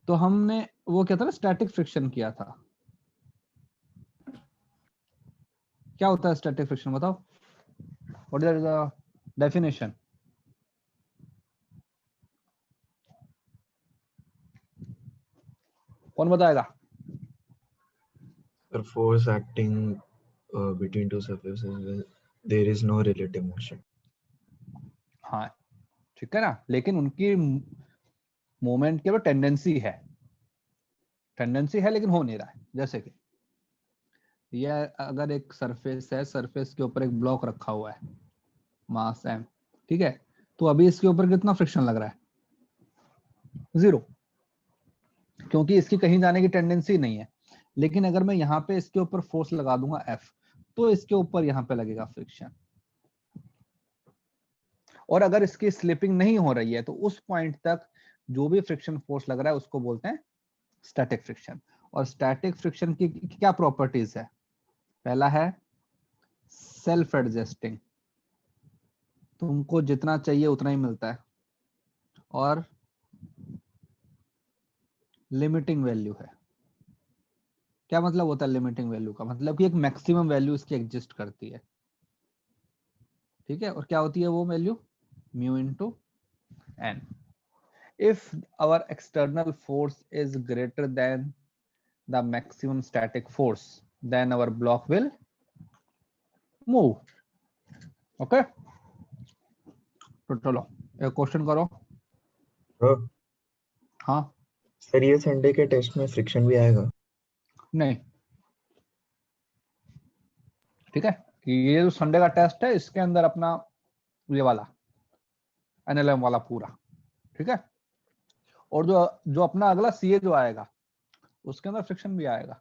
तो हमने वो क्या था ना, स्टैटिक फ्रिक्शन किया था। क्या होता है स्टैटिक फ्रिक्शन, बताओ, व्हाट इज द डेफिनेशन? कौन बताएगा? The force acting between two surfaces when there is no relative motion. हाँ ठीक है ना, लेकिन उनकी मोमेंट के वो टेंडेंसी है लेकिन हो नहीं रहा है। जैसे कि ये अगर एक सरफेस है, सरफेस के ऊपर एक ब्लॉक रखा हुआ है, मास m, ठीक है, तो अभी इसके ऊपर कितना फ्रिक्शन लग रहा है? 0, क्योंकि इसकी कहीं जाने की टेंडेंसी नहीं है। लेकिन अगर मैं यहाँ पे इसके ऊपर फोर्स लगा दूंगा F, तो इसके ऊपर यहाँ पे लगेगा फ्रिक्शन। और अगर इसकी स्लिपिंग नहीं हो रही है तो उस पॉइंट तक जो भी फ्रिक्शन फोर्स लग रहा है उसको बोलते हैं स्टैटिक फ्रिक्शन। और स्टैटिक फ्रिक्शन की क्या प्रॉपर्टीज है? पहला है सेल्फ एडजस्टिंग, तुमको जितना चाहिए उतना ही मिलता है। और लिमिटिंग वैल्यू है। क्या मतलब होता है लिमिटिंग वैल्यू का? मतलब कि एक मैक्सिमम वैल्यू इसकी एग्जिस्ट करती है, ठीक है। और क्या होती है वो value? Mu into N. If our external force is greater than the maximum static force, then our block will move. Okay, तो चलो एक क्वेश्चन करो। हाँ सर ये संडे के टेस्ट में फ्रिक्शन भी आएगा? नहीं, ठीक है, ये जो संडे का टेस्ट है इसके अंदर अपना ये वाला एनएलएम वाला पूरा, ठीक है। और जो जो अपना अगला सीए जो आएगा उसके अंदर फ्रिक्शन भी आएगा।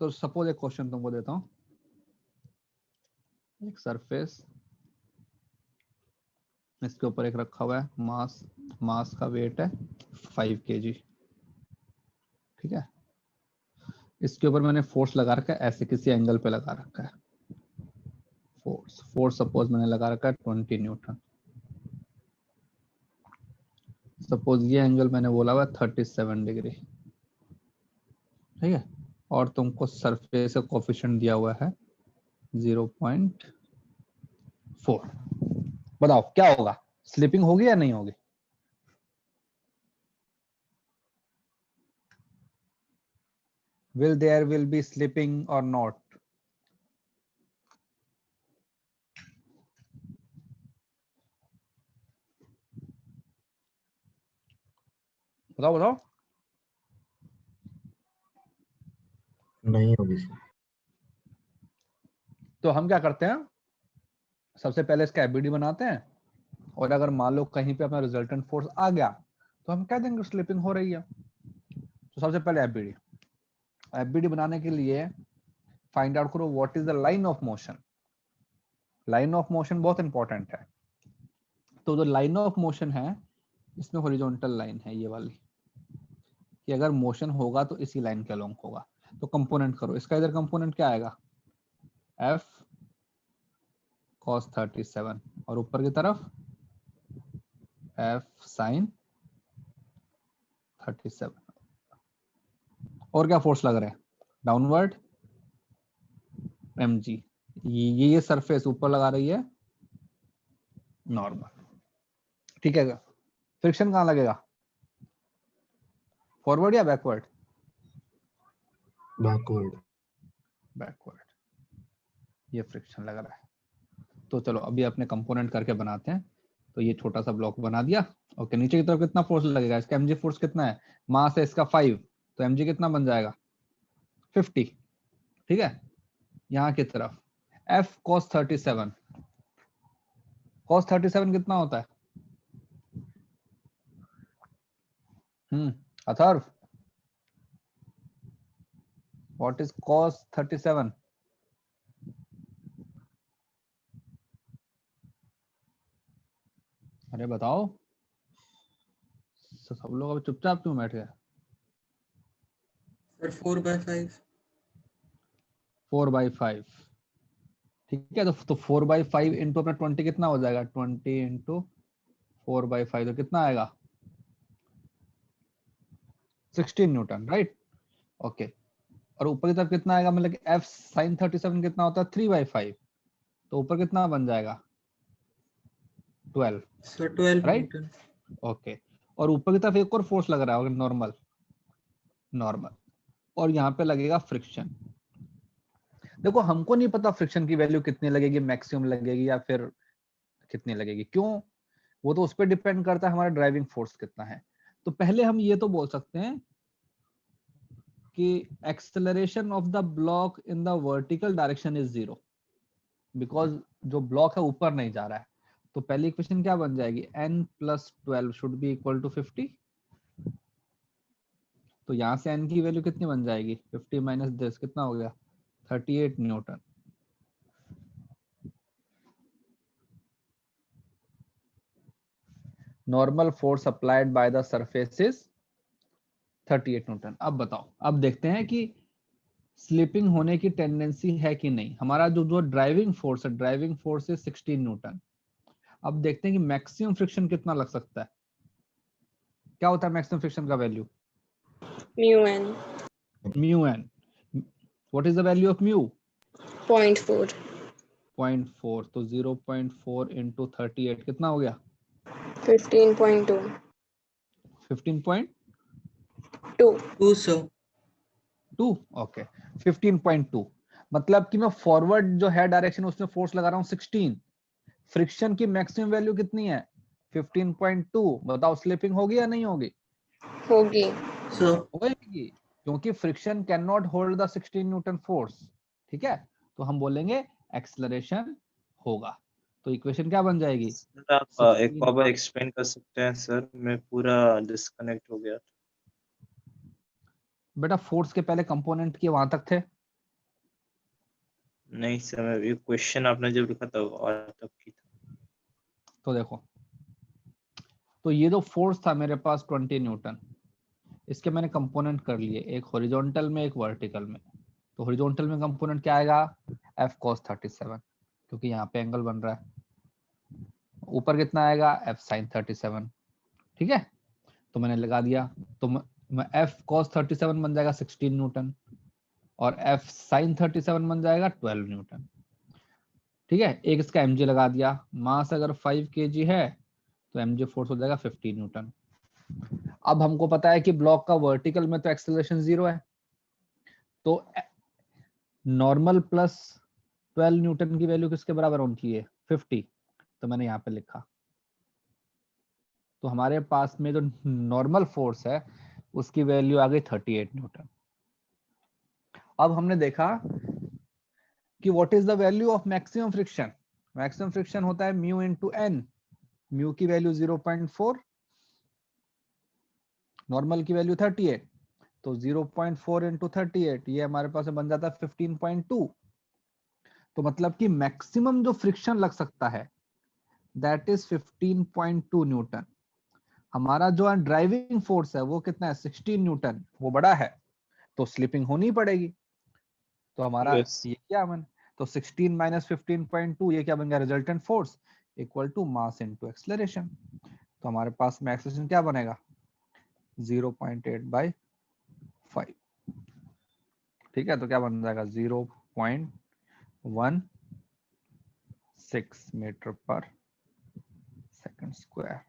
तो सपोज एक क्वेश्चन तुमको देता हूं, एक सरफेस, इसके ऊपर एक रखा हुआ है मास का वेट है 5 kg, ठीक है। इसके ऊपर मैंने फोर्स लगा रखा है, ऐसे किसी एंगल पे लगा रखा है। फोर्स सपोज मैंने लगा रखा है 20 न्यूटन। सपोज ये एंगल मैंने बोला हुआ 37 डिग्री, ठीक है। और तुमको सरफेस का कोफिशिएंट दिया हुआ है 0.4। बताओ क्या होगा, स्लिपिंग होगी या नहीं होगी? will there will be slipping or not? बताओ बताओ। नहीं होगी सर। तो हम क्या करते हैं, सबसे पहले इसका एफबीडी बनाते हैं, और अगर मान लो कहीं पे अपना रिजल्टेंट फोर्स आ गया तो हम कह देंगे स्लिपिंग हो रही है। तो सबसे पहले एफबीडी बनाने के लिए फाइंड आउट करो what is the line of motion. Line of motion बहुत इंपॉर्टेंट है। तो जो लाइन ऑफ मोशन है इसमें हॉरिजॉन्टल लाइन है ये वाली, कि अगर मोशन होगा तो इसी लाइन के अलोंग होगा। तो कंपोनेंट करो, इसका इधर कंपोनेंट क्या आएगा? एफ cos 37, और ऊपर की तरफ एफ साइन 37। और क्या फोर्स लग रहे हैं? Downward mg। ये सरफेस ऊपर लगा रही है नॉर्मल, ठीक है। फ्रिक्शन कहाँ लगेगा, फॉरवर्ड या बैकवर्ड? बैकवर्ड। बैकवर्ड, ये फ्रिक्शन लग रहा है। तो चलो अभी अपने कंपोनेंट करके बनाते हैं। तो ये छोटा सा ब्लॉक बना दिया। ओके, नीचे की तरफ कितना फोर्स लगेगा? इसका mg फोर्स कितना है? मास है इसका 5, तो mg कितना बन जाएगा? 50, ठीक है। यहाँ की तरफ f cos 37, cos 37 कितना होता है? Atharva, what is cos 37? अरे बताओ, सब लोग अब चुपचाप क्यों बैठ गए? सर 4/5। 4/5, ठीक है। तो 4/5 इंटू अपना 20 कितना हो जाएगा? 20 इंटू 4/5 तो कितना आएगा 16 न्यूटन, राइट। ओके, और ऊपर की तरफ कितना आएगा, मतलब F sin 37 कितना होता है 3/5, तो ऊपर कितना बन जाएगा 12, सर 12 राइट। न्यूटन। ओके, और ऊपर की तरफ एक और फोर्स लग रहा है नॉर्मल, और यहाँ पे लगेगा फ्रिक्शन। देखो हमको नहीं पता फ्रिक्शन की वैल्यू कितनी लगेगी, मैक्सिमम लगेगी या फिर कितनी लगेगी, क्यों, वो तो उस पर डिपेंड करता है हमारा ड्राइविंग फोर्स कितना है। तो पहले हम ये तो बोल सकते हैं कि acceleration of the block in the vertical direction is 0, because जो ब्लॉक है ऊपर नहीं जा रहा है। तो पहली इक्वेशन क्या बन जाएगी, n + 12 should be equal to 50। तो यहां से n की वैल्यू कितनी बन जाएगी, 50 माइनस दिस कितना हो गया 38 Newton. Normal force applied by the surface is 38 Newton. अब बताओ, अब देखते हैं कि स्लिपिंग होने की टेंडेंसी है कि नहीं। हमारा जो ड्राइविंग फोर्स है, ड्राइविंग फोर्स इज 16 न्यूटन। अब देखते हैं कि मैक्सिमम फ्रिक्शन कितना लग सकता है। क्या होता है मैक्सिमम फ्रिक्शन का value, μn mu N. What is the value of mu 0.4 0.4, तो 0.4 इंटू 38 कितना हो गया 15.2 15.2। 2 सर। ओके 15.2, मतलब कि मैं फॉरवर्ड जो है डायरेक्शन उसमें फोर्स लगा रहा हूँ 16, फ्रिक्शन की मैक्सिमम वैल्यू कितनी है 15.2। बताओ स्लिपिंग होगी या नहीं होगी, होगी। सर होगी, क्योंकि friction can not hold the 16 Newton force. ठीक है, तो हम बोलेंगे एक्सेलरेशन होगा। तो इक्वेशन क्या बन जाएगी, सर आप एक 16 बार एक्सप्लेन कर सकते हैं सर, मैं पूरा डिस्कनेक्ट हो गया। बेटा फोर्स के पहले कंपोनेंट के वहां तक थे। नहीं सर, मैं ये क्वेश्चन आपने जब लिखा था और तब की था। तो देखो, तो ये जो फोर्स था मेरे पास 20 न्यूटन, इसके मैंने कंपोनेंट कर लिए, एक हॉरिजॉन्टल में एक वर्टिकल में। तो हॉरिजॉन्टल में कंपोनेंट क्या आएगा F cos 37, क्योंकि यहाँ पे एंगल बन रहा है। ऊपर कितना आएगा F sin 37, ठीक है, तो मैंने लगा दिया। तो मैं F cos 37 बन जाएगा 16 न्यूटन और F sin 37 बन जाएगा 12 न्यूटन। ठीक है, एक इसका mg लगा दिया, मास अगर 5 kg है तो mg फोर्स हो जाएगा 50 न्यूटन। अब हमको पता है कि ब्लॉक का वर्टिकल में तो एक्सेलरेशन 0 है, तो नॉर्मल प्लस 12 न्यूटन की वैल्यू किसके बराबर होनी चाहिए 50, तो मैंने यहाँ पे लिखा। तो हमारे पास में जो नॉर्मल फोर्स है उसकी वैल्यू आ गई 38 न्यूटन। अब हमने देखा कि what is the value of maximum friction. Maximum friction होता है म्यू इनटू एन, म्यू की वैल्यू 0.4, नॉर्मल की वैल्यू 38, तो 0.4 इंटू 38 ये हमारे पास बन जाता है 15.2। तो मतलब कि मैक्सिमम जो फ्रिक्शन लग सकता है दैट इज 15.2 न्यूटन। हमारा जो ड्राइविंग फोर्स है वो कितना है 16 न्यूटन, वो बड़ा है, तो स्लिपिंग होनी पड़ेगी। तो हमारा Yes. ये क्या बन, तो 16 माइनस 15.2 ये क्या बन गया resultant force equal to mass into acceleration. तो हमारे पास में एक्सेलरेशन क्या बनेगा 0.8/5। ठीक है, तो क्या बन जाएगा 0.16 मीटर पर सेकंड स्क्वायर।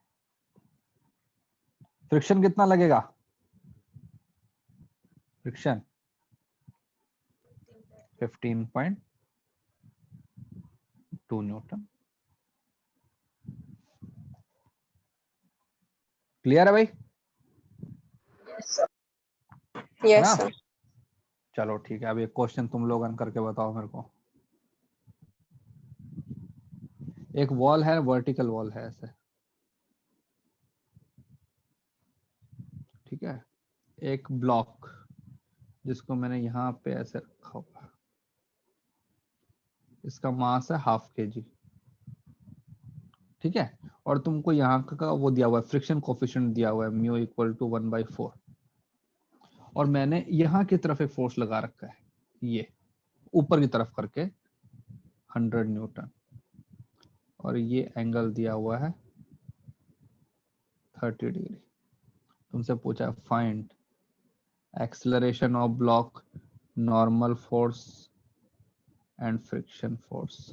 फ्रिक्शन कितना लगेगा, फ्रिक्शन 15.2 न्यूटन। क्लियर है भाई, है यस ना। सर। चलो ठीक है, अब एक क्वेश्चन तुम लोग आंसर करके बताओ मेरे को। एक वॉल है, वर्टिकल वॉल है ऐसे, ठीक है, एक ब्लॉक जिसको मैंने यहाँ पे ऐसे रखा हुआ, इसका मास है 1/2 kg, ठीक है, और तुमको यहाँ का वो दिया हुआ है फ्रिक्शन कोफिशिएंट दिया हुआ है म्यू इक्वल टू 1/4, और मैंने यहाँ की तरफ एक फोर्स लगा रखा है ये ऊपर की तरफ करके 100 न्यूटन, और ये एंगल दिया हुआ है 30 डिग्री। तुमसे पूछा find acceleration of block, normal force and friction force.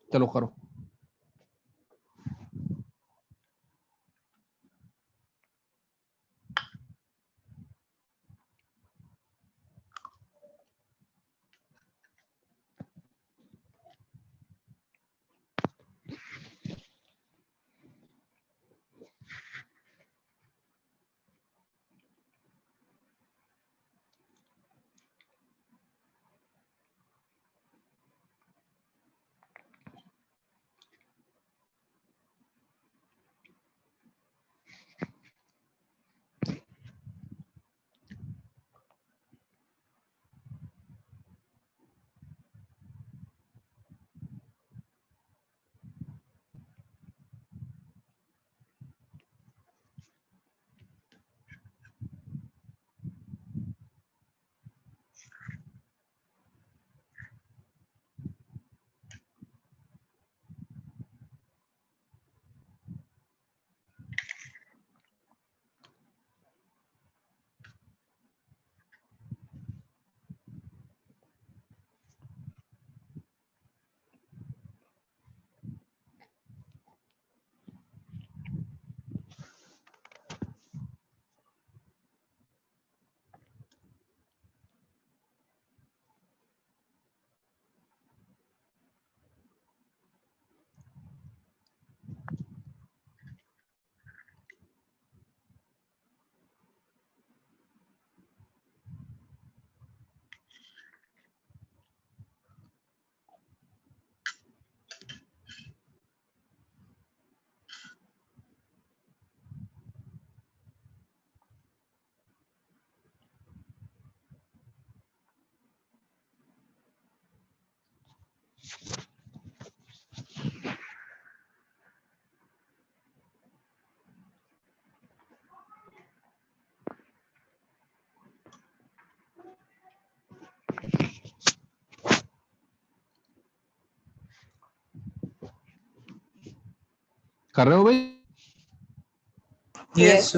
चलो करो। कर रहे हो भाई? Yes.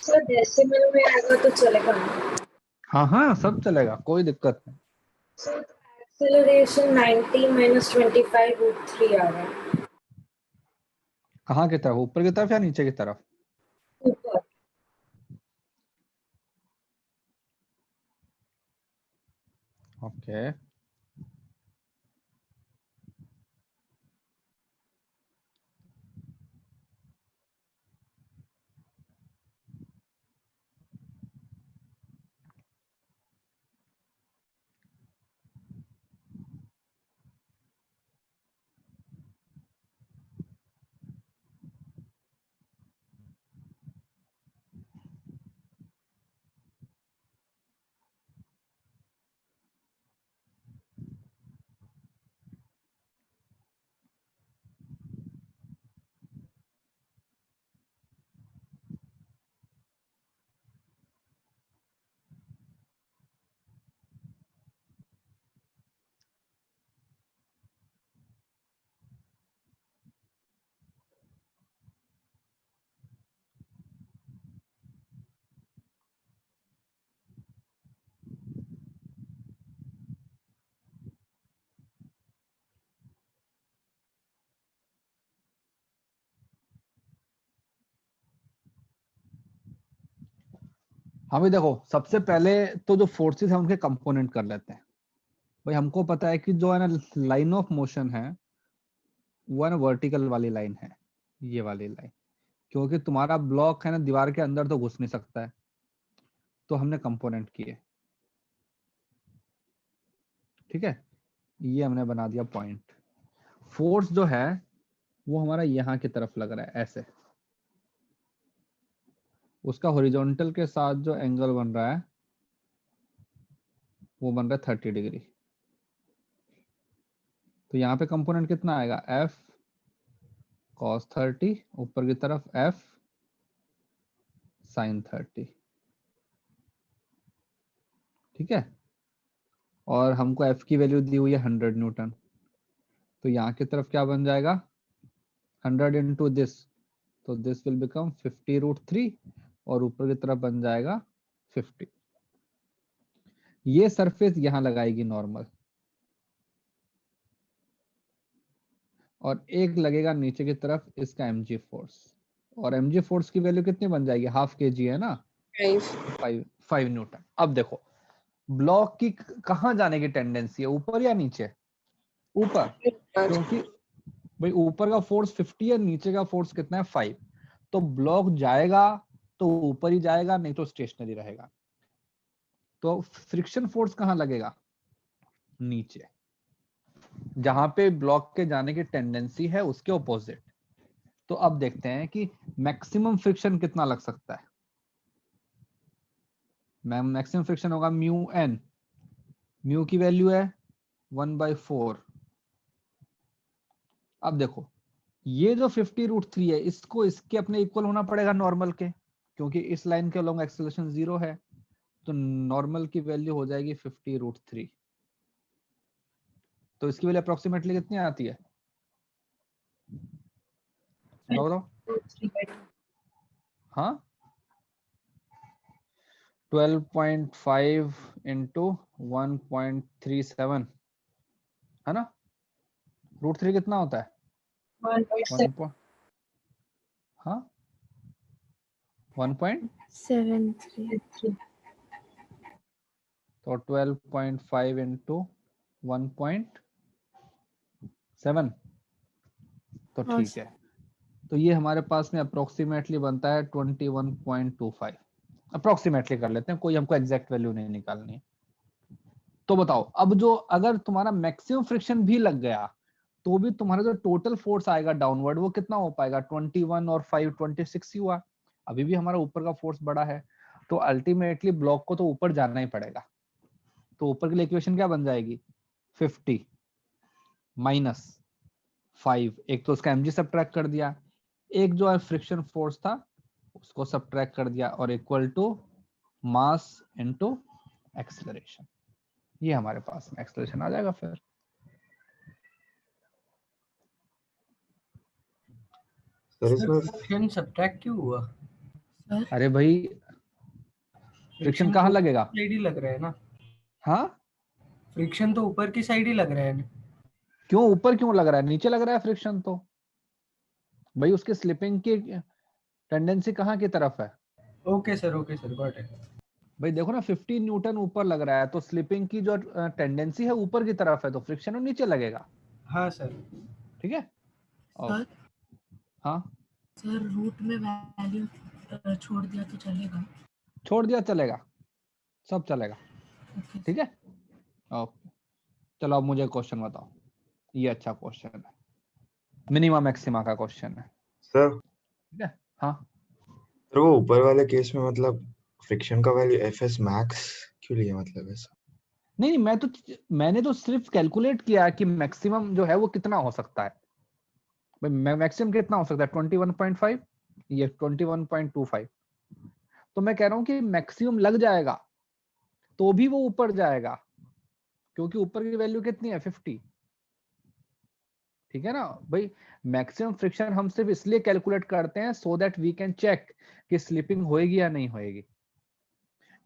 सर डेसिमल में आएगा तो चलेगा ना? हाँ हाँ सब चलेगा, कोई दिक्कत नहीं। सर एक्सेलरेशन 90 माइनस 25/3 आ रहा है कहाँ की तरफ, ऊपर की तरफ या नीचे की तरफ? ऊपर। ओके हाँ भाई देखो, सबसे पहले तो जो फोर्सेस है उनके कंपोनेंट कर लेते हैं। भाई हमको पता है कि जो है ना लाइन ऑफ मोशन है वो है ना वर्टिकल वाली लाइन है, ये वाली लाइन, क्योंकि तुम्हारा ब्लॉक है ना दीवार के अंदर तो घुस नहीं सकता है, तो हमने कंपोनेंट किए। ठीक है, ये हमने बना दिया पॉइंट। फोर्स जो है वो हमारा यहाँ की तरफ लग रहा है ऐसे, उसका हॉरिजॉन्टल के साथ जो एंगल बन रहा है वो बन रहा है 30 डिग्री। तो यहाँ पे कंपोनेंट कितना आएगा, F cos 30, ऊपर की तरफ F sin 30। ठीक है, और हमको F की वैल्यू दी हुई है 100 न्यूटन, तो यहाँ की तरफ क्या बन जाएगा 100 इंटू दिस, तो दिस विल बिकम 50√3 और ऊपर की तरफ बन जाएगा 50। ये सरफेस यहाँ लगाएगी नॉर्मल, और एक लगेगा नीचे की तरफ इसका mg फोर्स, और mg फोर्स की वैल्यू कितनी बन जाएगी, हाफ kg है ना, 5 न्यूटन। अब देखो ब्लॉक की कहाँ जाने की टेंडेंसी है, ऊपर या नीचे, ऊपर, क्योंकि भाई ऊपर का फोर्स 50 है, नीचे का फोर्स कितना है 5, तो ब्लॉक जाएगा तो ऊपर ही जाएगा, नहीं तो स्टेशनरी रहेगा। तो फ्रिक्शन फोर्स कहाँ लगेगा, नीचे, जहां पे ब्लॉक के जाने की टेंडेंसी है उसके ऑपोजिट। तो अब देखते हैं कि मैक्सिमम फ्रिक्शन कितना लग सकता है। मैक्सिमम फ्रिक्शन होगा म्यू एन, म्यू की वैल्यू है 1/4। अब देखो ये जो 50√3 है इसको इसके अपने इक्वल होना पड़ेगा नॉर्मल के, क्योंकि इस लाइन के अलोंग एक्सेलरेशन 0 है, तो नॉर्मल की वैल्यू हो जाएगी 50√3। तो इसकी वैल्यू अप्रोक्सीमेटली कितनी आती है, बताओ। हाँ 12.5 इंटू 1.37 है ना, √3 कितना होता है 1. हाँ 1.73, तो 12.5 इंटू 1.7, तो ठीक है। तो ये हमारे पास में अप्रोक्सीमेटली बनता है 21.25, अप्रोक्सीमेटली कर लेते हैं, कोई हमको एग्जैक्ट वैल्यू नहीं निकालनी है। तो बताओ अब जो अगर तुम्हारा मैक्सिमम फ्रिक्शन भी लग गया तो भी तुम्हारा जो टोटल फोर्स आएगा डाउनवर्ड वो कितना हो पाएगा, 21 और 5 26 ही हुआ, अभी भी हमारा ऊपर का फोर्स बड़ा है, तो अल्टीमेटली ब्लॉक को तो ऊपर जाना ही पड़ेगा। तो ऊपर के लिए इक्वेशन क्या बन जाएगी, 50 माइनस 5, एक तो उसका mg सब्ट्रैक्ट कर दिया, एक जो है फ्रिक्शन फोर्स था उसको सब्ट्रैक्ट कर दिया, और equal to mass into acceleration. ये हमारे पास में एक्सेलरेशन आ जाएगा फिर। सर इसमें फ्रिक्शन सब्ट्रैक्ट क्यों हुआ सर? अरे भाई फ्रिक्शन कहाँ लगेगा, साइड ही लग रहा है ना, हाँ फ्रिक्शन तो ऊपर की साइड ही लग रहा है ना। क्यों ऊपर क्यों लग रहा है, नीचे लग रहा है फ्रिक्शन, तो भाई उसकी स्लिपिंग की टेंडेंसी कहाँ की तरफ है। Okay sir got it. भाई देखो ना 50 न्यूटन ऊपर लग रहा है, तो स्लिपिंग की जो टेंडेंसी है ऊपर की तरफ है, तो फ्रिक्शन नीचे लगेगा। हाँ सर। ठीक है, सर हाँ सर रूट में वैल्यू छोड़ दिया तो चलेगा, छोड़ दिया चलेगा, सब चलेगा। ओके ठीक है, ओके चलो अब मुझे क्वेश्चन बताओ, ये अच्छा क्वेश्चन है, मिनिमम मैक्सिमा का क्वेश्चन है। सर ठीक है, हाँ सर वो ऊपर वाले केस में मतलब फ्रिक्शन का वैल्यू एफएस मैक्स क्यों लिया, मतलब ऐसा। नहीं मैंने तो सिर्फ कैलकुलेट किया कि मैक्सिमम जो है वो कितना हो सकता है, भाई मैक्सिमम कितना हो सकता है 21.5, ये 21.25, तो मैं कह रहा हूँ कि मैक्सिमम लग जाएगा तो भी वो ऊपर जाएगा, क्योंकि ऊपर की वैल्यू कितनी है 50। ठीक है ना भाई, मैक्सिमम फ्रिक्शन हम सिर्फ इसलिए कैलकुलेट करते हैं so that we can check कि स्लिपिंग होएगी या नहीं होएगी।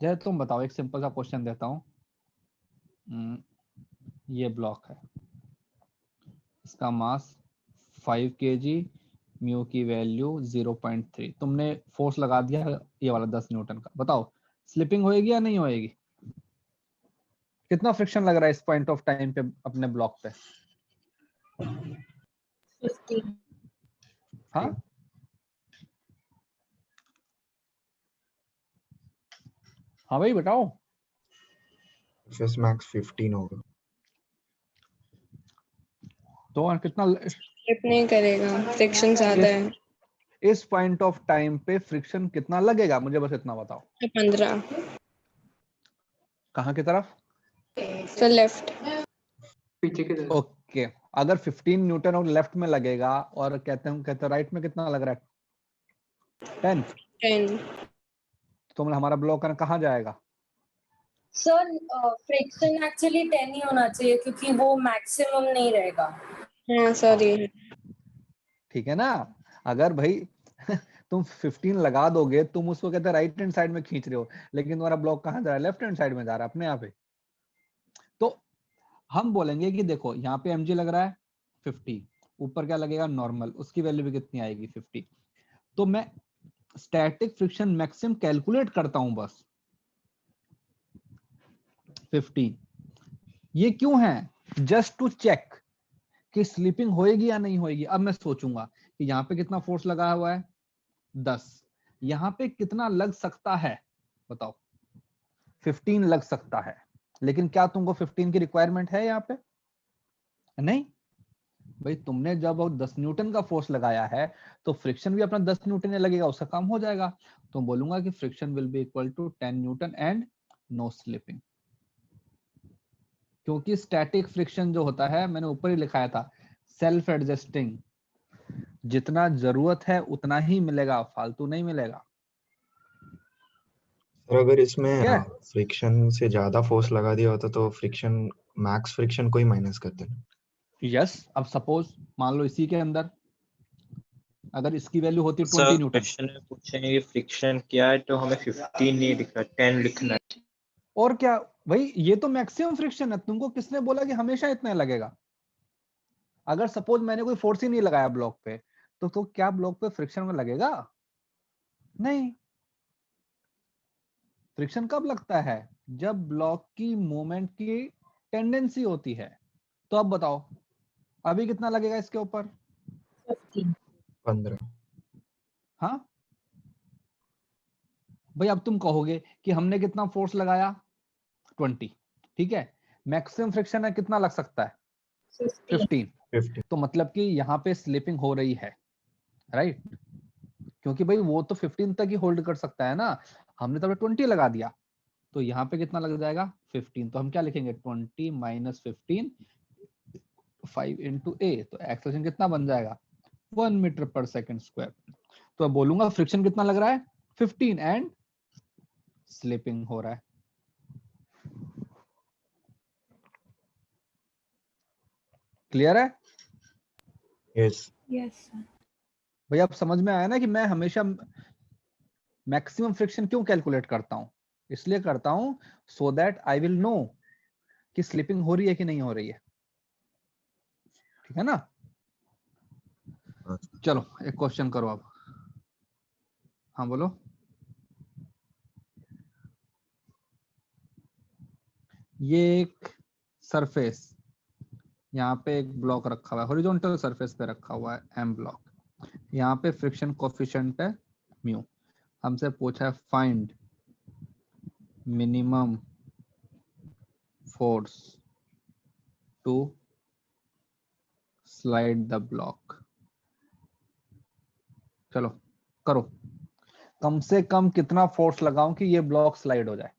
जैसे तुम बताओ, एक सिंपल सा क्वेश्चन देता हूँ, ये ब्लॉक है, इसका मास 5 kg, म्यू की वैल्यू 0.3, तुमने फोर्स लगा दिया ये वाला 10 न्यूटन का, बताओ स्लिपिंग होएगी या नहीं होएगी? कितना फ्रिक्शन लग रहा है इस पॉइंट ऑफ टाइम पे अपने ब्लॉक पे? 15. हाँ, हाँ भाई बताओ। सरफेस मैक्स 15 होगा। तो कितना स्लिप नहीं करेगा, फ्रिक्शन ज्यादा है। इस पॉइंट ऑफ टाइम पे फ्रिक्शन कितना लगेगा, मुझे बस इतना बताओ। 15। कहाँ की तरफ? तो लेफ्ट। पीछे की तरफ। ओके, अगर 15 न्यूटन और लेफ्ट में लगेगा और कहते हैं राइट में कितना लग रहा है? 10। 10। तो मतलब हमारा ब्लॉक कहाँ जाएगा? सर फ्रिक्शन एक्चुअली 10 ही होना चाहिए क्योंकि वो मैक्सिमम नहीं रहेगा. हाँ सॉरी। ठीक है ना? अगर भाई तुम 15 लगा दोगे, तुम उसको कहते हैं राइट हैंड साइड में खींच रहे हो, लेकिन तुम्हारा ब्लॉक कहाँ जा रहा है? लेफ्ट हैंड साइड में जा रहा है अपने आप ही। तो हम बोलेंगे कि देखो यहाँ पे mg लग रहा है 50, ऊपर क्या लगेगा? नॉर्मल, उसकी वैल्यू भी कितनी आएगी? 50। तो मैं स्टैटिक फ्रिक्शन मैक्सिमम कैलकुलेट करता हूं बस 50। ये क्यों है? जस्ट टू चेक कि स्लिपिंग होएगी या नहीं होएगी। अब मैं सोचूंगा कि यहाँ पे कितना फोर्स लगा हुआ है? 10। यहाँ पे कितना लग सकता है बताओ? 15 लग सकता है, लेकिन क्या तुमको 15 की रिक्वायरमेंट है यहाँ पे? नहीं भाई, तुमने जब 10 न्यूटन का फोर्स लगाया है तो फ्रिक्शन भी अपना 10 न्यूटन लगेगा, उसका काम हो जाएगा। तो बोलूंगा कि friction will be equal to 10 newton and no slipping. क्योंकि स्टैटिक फ्रिक्शन जो होता है, मैंने ऊपर ही लिखाया था, सेल्फ एडजस्टिंग, जितना जरूरत है उतना ही मिलेगा, फालतू नहीं मिलेगा। सर अगर इसमें क्या? फ्रिक्शन से ज्यादा फोर्स लगा दिया होता तो फ्रिक्शन मैक्स फ्रिक्शन को ही माइनस करते ना। यस, अब सपोज मान लो इसी के अंदर अगर इसकी वैल्यू होती 20 सर न्यूटन, क्वेश्चन में पूछेंगे कि फ्रिक्शन क्या है, तो हमें 15 नहीं लिखना, 10 लिखना है। और क्या भाई, ये तो मैक्सिमम फ्रिक्शन है। तुमको किसने बोला कि हमेशा इतना लगेगा? अगर सपोज मैंने कोई फोर्स ही नहीं लगाया ब्लॉक पे, तो क्या ब्लॉक पे फ्रिक्शन में लगेगा? नहीं। फ्रिक्शन कब लगता है? जब ब्लॉक की मूवमेंट की टेंडेंसी होती है। तो अब बताओ, अभी कितना लगेगा इसके ऊपर? 15. 15। हाँ भाई, अब तुम कहोगे कि हमने कितना फोर्स लगाया? 20। ठीक है, मैक्सिमम फ्रिक्शन है कितना लग सकता है? 15। 50। तो मतलब कि यहाँ पे स्लिपिंग हो रही है, राइट? क्योंकि भाई वो तो 15 तक ही होल्ड कर सकता है ना, हमने तो 20 लगा दिया। तो यहाँ पे कितना लग जाएगा? 15। तो हम क्या लिखेंगे? 20 माइनस 15, 5 इंटू ए। तो एक्सेलरेशन कितना बन जाएगा? 1 मीटर पर सेकंड स्क्वायर। तो अब बोलूंगा फ्रिक्शन कितना लग रहा है? 15 एंड स्लिपिंग हो रहा है। क्लियर है यस। Yes sir. भैया? अब समझ में आया ना कि मैं हमेशा मैक्सिमम फ्रिक्शन क्यों कैलकुलेट करता हूं? इसलिए करता हूं so that I will know कि स्लिपिंग हो रही है कि नहीं हो रही है। ठीक है ना? चलो एक क्वेश्चन करो अब। हाँ बोलो। ये एक सरफेस, यहाँ पे एक ब्लॉक रखा हुआ है, हॉरिजॉन्टल सरफेस पे रखा हुआ है एम ब्लॉक। यहाँ पे फ्रिक्शन कोफिशिएंट है म्यू। हमसे पूछा है find minimum force to slide the block. चलो करो, कम से कम कितना फोर्स लगाऊं कि ये ब्लॉक स्लाइड हो जाए?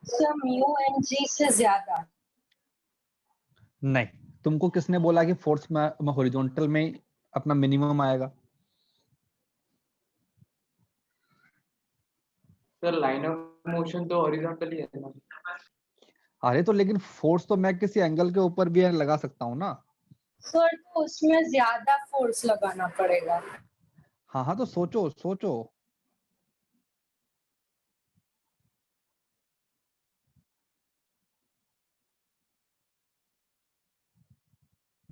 सर म्यू एंड जी से ज्यादा. नहीं, तुमको किसने बोला कि फोर्स में हॉरिजॉन्टल में अपना मिनिमम आएगा? सर लाइन ऑफ मोशन तो हॉरिजॉन्टली है ना। अरे तो लेकिन फोर्स तो मैं किसी एंगल के ऊपर भी लगा सकता हूँ ना। सर तो उसमें ज्यादा फोर्स लगाना पड़ेगा। हाँ हाँ, तो सोचो सोचो।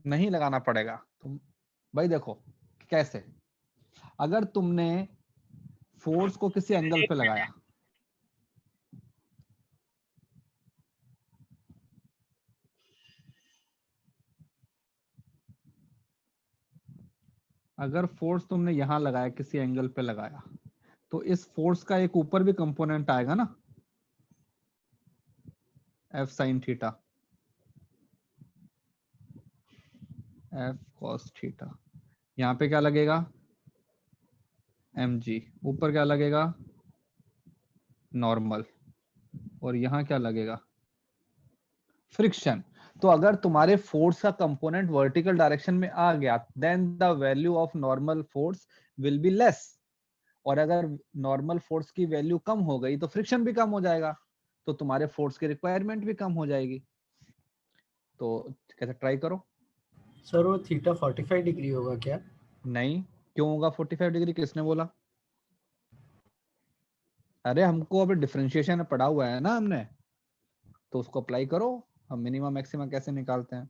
नहीं लगाना पड़ेगा तुम। भाई देखो कैसे, अगर तुमने फोर्स को किसी एंगल पे लगाया, अगर फोर्स तुमने यहां लगाया, किसी एंगल पे लगाया, तो इस फोर्स का एक ऊपर भी कंपोनेंट आएगा ना, F sine theta, F cos theta. यहाँ पे क्या लगेगा, mg। ऊपर क्या लगेगा, नॉर्मल। और यहाँ क्या लगेगा, फ्रिक्शन। तो अगर तुम्हारे फोर्स का कंपोनेंट वर्टिकल डायरेक्शन में आ गया, then the value of normal force will be less. और अगर नॉर्मल फोर्स की वैल्यू कम हो गई तो फ्रिक्शन भी कम हो जाएगा, तो तुम्हारे फोर्स की रिक्वायरमेंट भी कम हो जाएगी। तो कैसे ट्राई करो। सर वो थीटा 45 डिग्री होगा क्या? नहीं, क्यों होगा 45 डिग्री, किसने बोला? अरे हमको अभी डिफरेंशिएशन पढ़ा हुआ है ना हमने, तो उसको अप्लाई करो। हम मिनिमम मैक्सिमम कैसे निकालते हैं।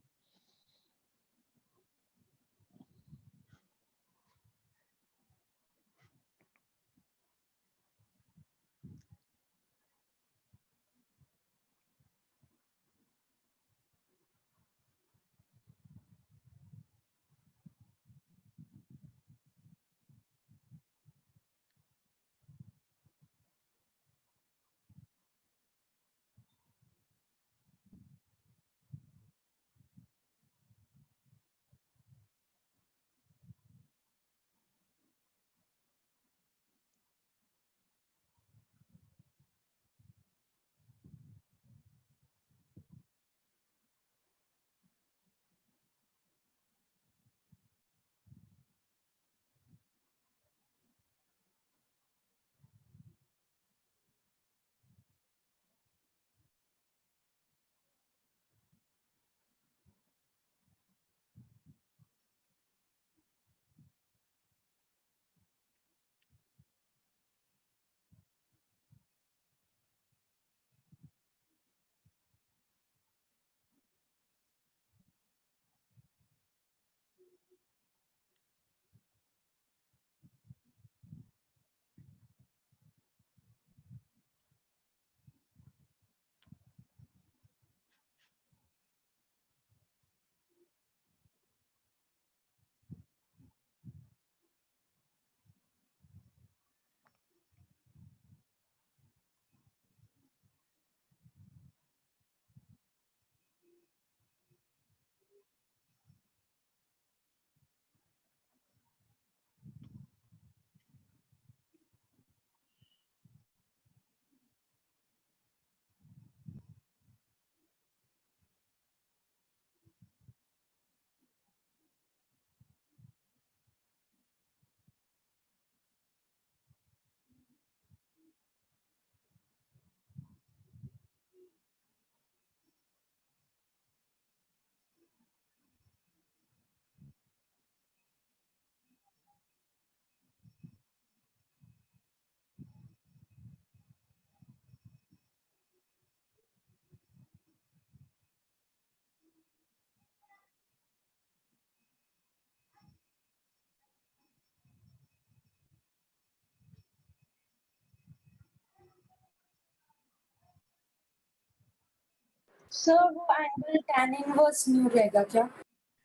सर वो एंगल tan इनवर्स न्यू रहेगा क्या?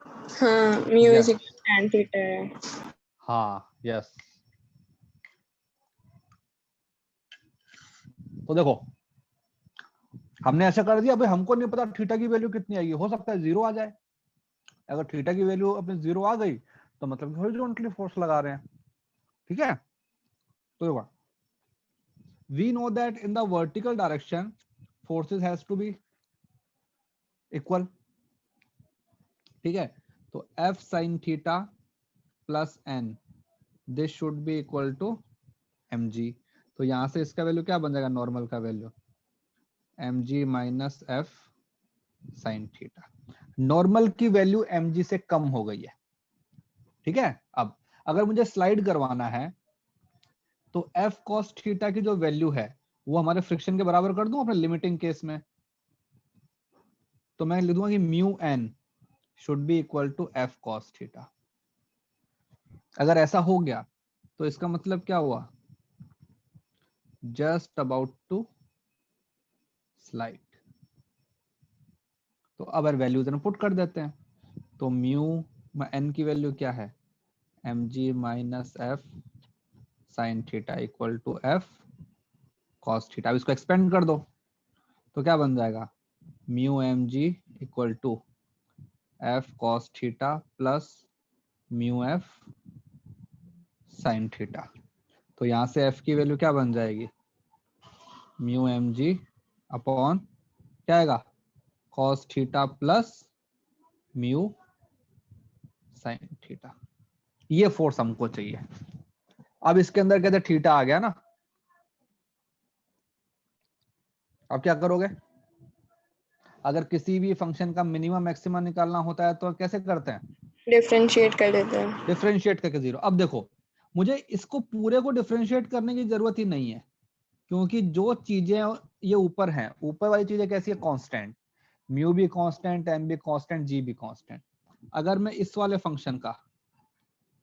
हाँ, mu Yes. Is equal tan theta है। हाँ यस। तो देखो हमने ऐसा कर दिया, भाई हमको नहीं पता थीटा की वैल्यू कितनी आएगी, हो सकता है 0 आ जाए। अगर थीटा की वैल्यू अपने 0 आ गई तो मतलब हॉरिजॉन्टली फोर्स लगा रहे हैं। ठीक है, तो देखो we know that in the vertical direction forces has to be equal. ठीक है, तो F sine theta plus N, this should be equal to mg। तो यहाँ से इसका वैल्यू क्या बन जाएगा, नॉर्मल का value mg minus F sine theta. Normal की वैल्यू mg से कम हो गई है, ठीक है। अब अगर मुझे स्लाइड करवाना है तो एफ कॉस थीटा की जो वैल्यू है वो हमारे फ्रिक्शन के बराबर कर दूं अपने लिमिटिंग केस में, तो मैं लिख दूंगा कि mu N should be equal to F cos theta. अगर ऐसा हो गया तो इसका मतलब क्या हुआ, जस्ट अबाउट टू स्लाइड। तो अब वैल्यूज पुट कर देते हैं, तो म्यू एन की वैल्यू क्या है, M G minus F sine theta equal to F cos theta. अब इसको एक्सपेंड कर दो तो क्या बन जाएगा, mu M G equal to F cos theta plus mu F sine theta. तो यहां से एफ की वैल्यू क्या बन जाएगी, म्यू एम जी अपॉन क्या आएगा, cos theta plus mu sine theta. ये फोर्स हमको चाहिए। अब इसके अंदर कहते थीटा आ गया ना, अब क्या करोगे, अगर किसी भी फंक्शन का मिनिमम मैक्सिमम निकालना होता है तो कैसे करते हैं, डिफरेंशिएट कर देते हैं। डिफरेंशिएट करके जीरो। अब देखो मुझे इसको पूरे को डिफरेंशिएट करने की जरूरत ही नहीं है, क्योंकि जो चीजें ये ऊपर हैं, ऊपर वाली चीजें कैसी है, कांस्टेंट, म्यू भी कांस्टेंट, एम भी कांस्टेंट, जी भी कांस्टेंट। अगर मैं इस वाले फंक्शन का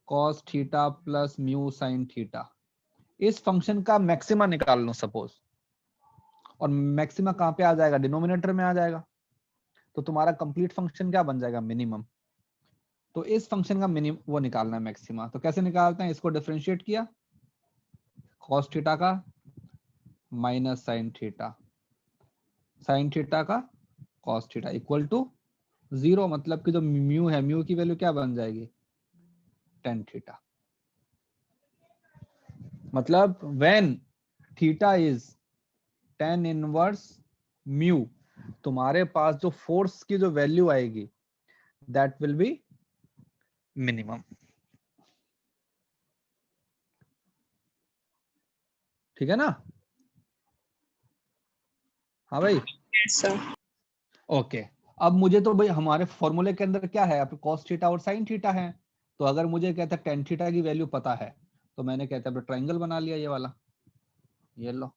cos theta plus mu sine theta इस फंक्शन का मैक्सिमा निकाल लूं सपोज, और मैक्सिमा कहां पे आ जाएगा, डिनोमिनेटर में आ जाएगा, तो तुम्हारा कंप्लीट फंक्शन क्या बन जाएगा, मिनिमम। तो इस फंक्शन का मिनिमम वो निकालना है मैक्सिमा, तो कैसे निकालते हैं, इसको डिफरेंशिएट किया, cos थीटा का minus sine theta, sine theta का cos theta equal to zero, मतलब कि जो म्यू है, म्यू की वैल्यू क्या बन जाएगी, tan थीटा। मतलब when theta is tan inverse mu, तुम्हारे पास जो फोर्स की जो वैल्यू आएगी दैट विल बी मिनिमम। ठीक है ना, हाँ भाई, यस सर। ओके। अब मुझे तो भाई हमारे फॉर्मूले के अंदर क्या है, आपके cos थीटा और sin थीटा है, तो अगर मुझे कहता है tan थीटा की वैल्यू पता है तो मैंने कहता है ट्रायंगल बना लिया, ये वाला, ये लो,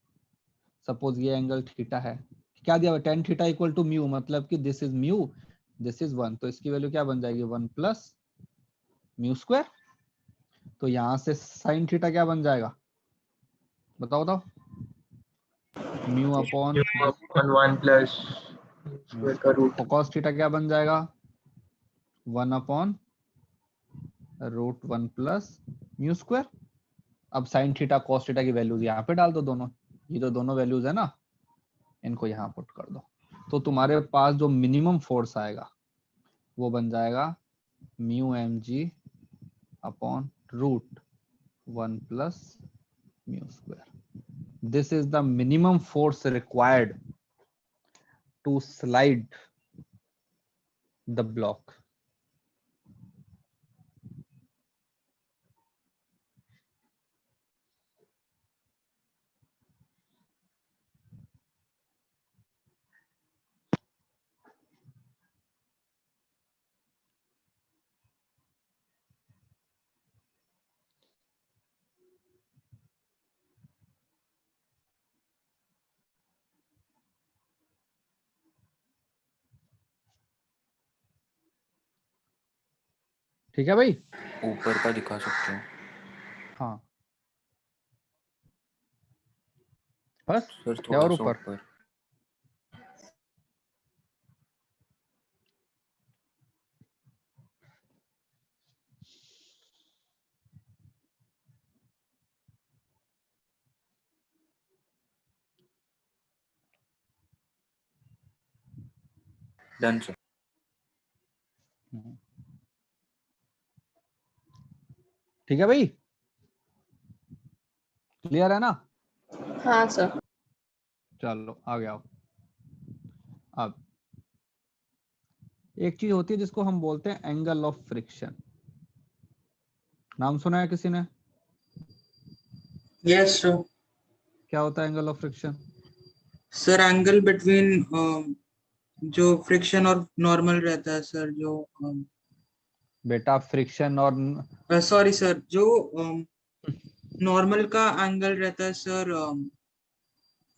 सपोज ये एंगल थीटा है, क्या दिया हुआ, tan theta equal to mu, मतलब कि this is mu, this is 1, तो इसकी वैल्यू क्या बन जाएगी, 1 प्लस म्यू स्क्वायर। तो यहां से sin थीटा क्या बन जाएगा, बताओ बताओ, म्यू अपॉन 1 प्लस स्क्वायर का रूट। cos थीटा क्या बन जाएगा, 1 upon root 1 plus mu square. अब साइन थीटा cos थीटा की वैल्यूज यहाँ पे डाल दो, दोनों, ये जो दोनों वैल्यूज है ना, इनको यहाँ पुट कर दो, तो तुम्हारे पास जो मिनिमम फोर्स आएगा वो बन जाएगा mu M G upon root 1 plus mu square. This is the minimum force required to slide the block. ठीक है भाई, ऊपर का दिखा सकते हो हाँ बस, सर, क्या और थोड़ा सा ऊपर, ऊपर। Done sir. ठीक है भाई, क्लियर है ना, हाँ सर। चलो आ गया। अब एक चीज होती है जिसको हम बोलते हैं एंगल ऑफ फ्रिक्शन, नाम सुना है किसी ने, यस सर। क्या होता है angle of friction? Sir angle between जो फ्रिक्शन और नॉर्मल रहता है सर, जो बेटा फ्रिक्शन और सॉरी सर, जो नॉर्मल का एंगल रहता है सर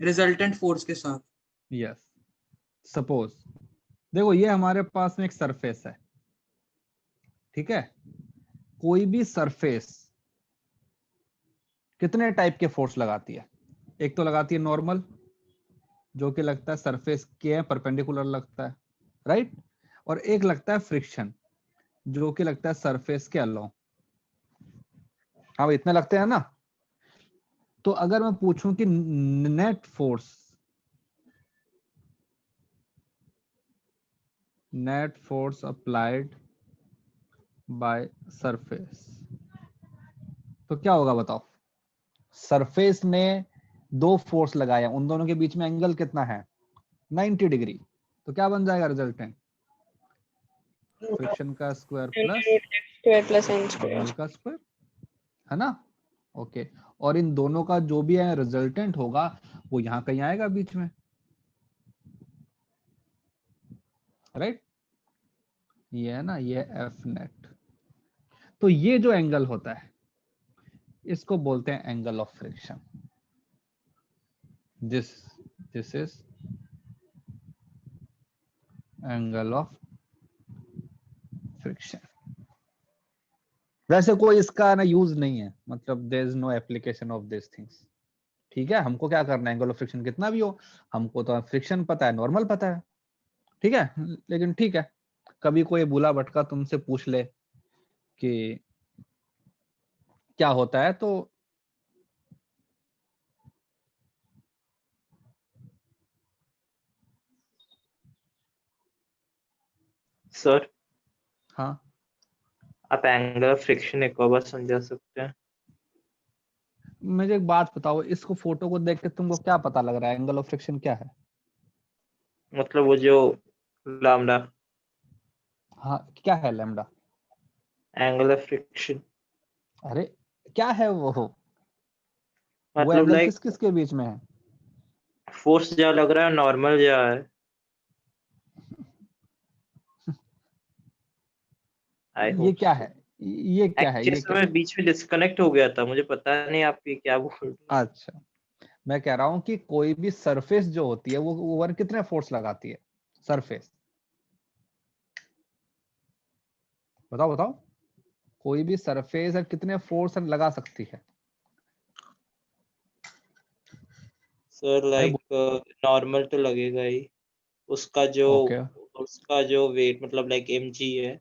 रिजल्टेंट फोर्स के साथ। यस, सपोज देखो ये हमारे पास में एक सरफेस है, ठीक है। कोई भी सरफेस कितने टाइप के फोर्स लगाती है? एक तो लगाती है नॉर्मल, जो कि लगता है सरफेस के परपेंडिकुलर लगता है, राइट। और एक लगता है फ्रिक्शन, जो कि लगता है सरफेस के अलोंग। हाँ इतने लगते हैं ना। तो अगर मैं पूछूं कि net force applied by surface, तो क्या होगा बताओ? सरफेस ने दो फोर्स लगाया, उन दोनों के बीच में एंगल कितना है? 90 डिग्री। तो क्या बन जाएगा रिजल्टेंट? फ्रिक्शन का square plus square plus N square. Normal का स्क्वायर, है ना। ओके, और इन दोनों का जो भी है रिजल्टेंट होगा वो यहाँ कहीं आएगा बीच में, राइट। ये है ना, ये एफ नेट। तो ये जो एंगल होता है इसको बोलते हैं angle of friction. This is angle of friction. वैसे कोई इसका ना यूज नहीं है, मतलब there is no application of this things, ठीक है। हमको क्या करना है, एंगल ऑफ फ्रिक्शन कितना भी हो, हमको तो फ्रिक्शन पता है, नॉर्मल पता है, ठीक है। लेकिन ठीक है, कभी कोई बुला भटका तुमसे पूछ ले कि क्या होता है, तो सर हाँ आप एंगल ऑफ फ्रिक्शन एक और बार समझा सकते हैं? मुझे एक बात बताओ, इसको फोटो को देख के तुमको क्या पता लग रहा है एंगल ऑफ फ्रिक्शन क्या है? मतलब वो जो लैम्डा हाँ क्या है लैम्डा? एंगल ऑफ फ्रिक्शन, अरे क्या है वो मतलब एंगल लाइक किस किस के बीच में है? फोर्स जा लग रहा है, नॉर्मल जा है। आई ये होप क्या है, ये क्या है, एक्चुअली ये क्या? समय बीच में डिस्कनेक्ट हो गया था, मुझे पता नहीं आप ये क्या बोल रहे हैं। अच्छा, मैं कह रहा हूं कि कोई भी सरफेस जो होती है वो ओवर कितने फोर्स लगाती है? सरफेस बताओ बताओ, कोई भी सरफेस है कितने फोर्स लगा सकती है? सर लाइक नॉर्मल तो लगेगा ही, उसका ओके, जो वेट मतलब लाइक mg है,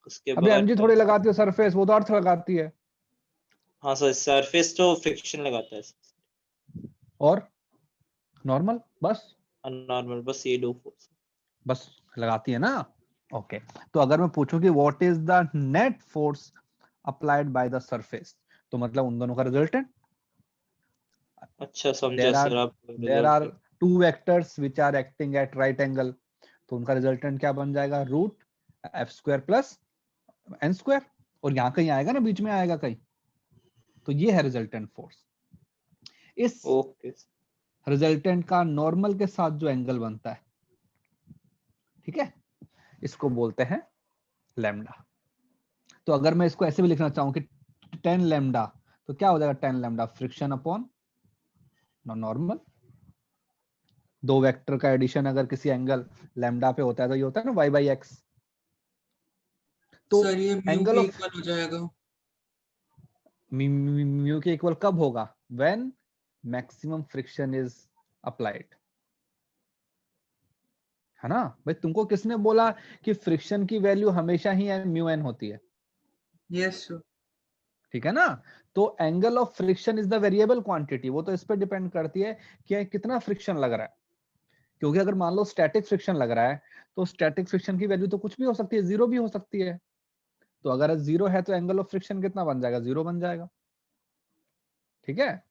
उसके अभी बाद एमजी थोड़ी लगाती है सरफेस, वो तो अर्थ लगाती है। हाँ सर सरफेस तो फ्रिक्शन लगाता है, और नॉर्मल बस नॉर्मल बस ये दो फोर्स। बस लगाती है ना। ओके, तो अगर मैं पूछूं कि what is the net force applied by the surface, तो मतलब उन दोनों का रिजल्टेंट। अच्छा समझा देयर आर सर आप there are result. Two vectors which are acting at right angle, तो उनका रिजल्टेंट क्या बन जाएगा? Root F square plus N square, और यहाँ कहीं आएगा ना, बीच में आएगा कहीं। तो ये है रिजल्टेंट फोर्स। इस ओके रिजल्टेंट का नॉर्मल के साथ जो एंगल बनता है, ठीक है, इसको बोलते हैं लैम्डा। तो अगर मैं इसको ऐसे भी लिखना चाहूं कि 10 लैम्डा, तो क्या हो जाएगा? 10 लैम्डा फ्रिक्शन अपॉन नॉर्मल। दो वेक्टर का एडिशन अगर किसी एंगल लैम्डा पे होता है तो ये होता है ना y बाई एक्स। तो सर ये म्यू एंगल के ऑफ इक्वल हो जाएगा। म्यू के इक्वल कब होगा? When maximum friction is applied, है ना भाई। तुमको किसने बोला कि फ्रिक्शन की वैल्यू हमेशा ही म्यू एन होती है? Yes sir. ठीक है ना। तो angle of friction is the variable quantity, वो तो इस पर डिपेंड करती है कि कितना फ्रिक्शन लग रहा है। क्योंकि अगर मान लो स्टैटिक फ्रिक्शन लग रहा है, तो स्टैटिक फ्रिक्शन की वैल्यू तो कुछ भी हो सकती है, जीरो भी हो सकती है। तो अगर जीरो है तो एंगल ऑफ फ्रिक्शन कितना बन जाएगा? जीरो बन जाएगा, ठीक है।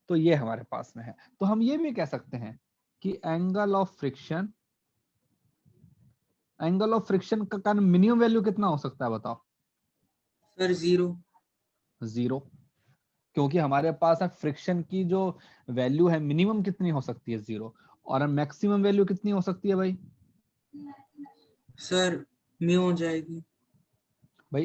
तो ये हमारे पास में है। तो हम ये भी कह सकते हैं कि एंगल ऑफ फ्रिक्शन का मिनिमम वैल्यू कितना हो सकता है बताओ? Sir zero. जीरो। क्योंकि हमारे पास है फ्रिक्शन की जो वैल्यू है मिनिमम कितनी हो सकती है 0 और मैक्सिमम वैल्यू कितनी हो सकती है भाई? सर म्यू हो जाएगी। भाई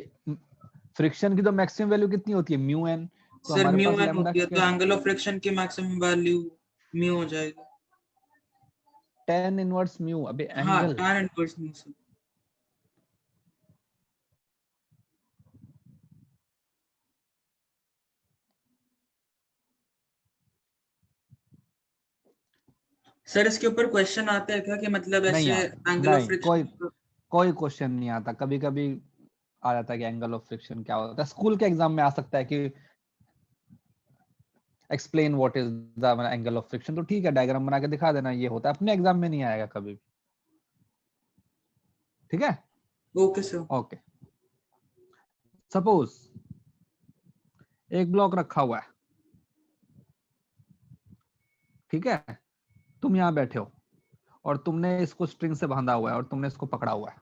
फ्रिक्शन की तो मैक्सिमम वैल्यू कितनी होती है म्यू एन, तो सर हमारे म्यू पास एन लैम्डा होती है, तो एंगल ऑफ फ्रिक्शन की मैक्सिमम वैल्यू म्यू हो जाएगी। tan इनवर्स म्यू, अबे हाँ, angle tan inverse mu sir. Sir इसके ऊपर क्वेश्चन आता है क्या कि मतलब नहीं ऐसे आता, एंगल ऑफ नहीं कोई फ्रिक्शन? कोई क्वेश्चन नहीं आता। कभी कभी आ जाता है कि एंगल ऑफ फ्रिक्शन क्या होता है, स्कूल के एग्जाम में आ सकता है कि explain what is the angle of friction, तो ठीक है डायग्राम बना के दिखा देना ये होता है, अपने एग्जाम में नहीं आएगा कभी भी। ठीक है, ओके सर। ओके। सपोज एक ब्लॉक रखा हुआ है, ठीक है, तुम यहां बैठे हो और तुमने इसको स्ट्रिंग से बांधा हुआ है और तुमने इसको पकड़ा हुआ है,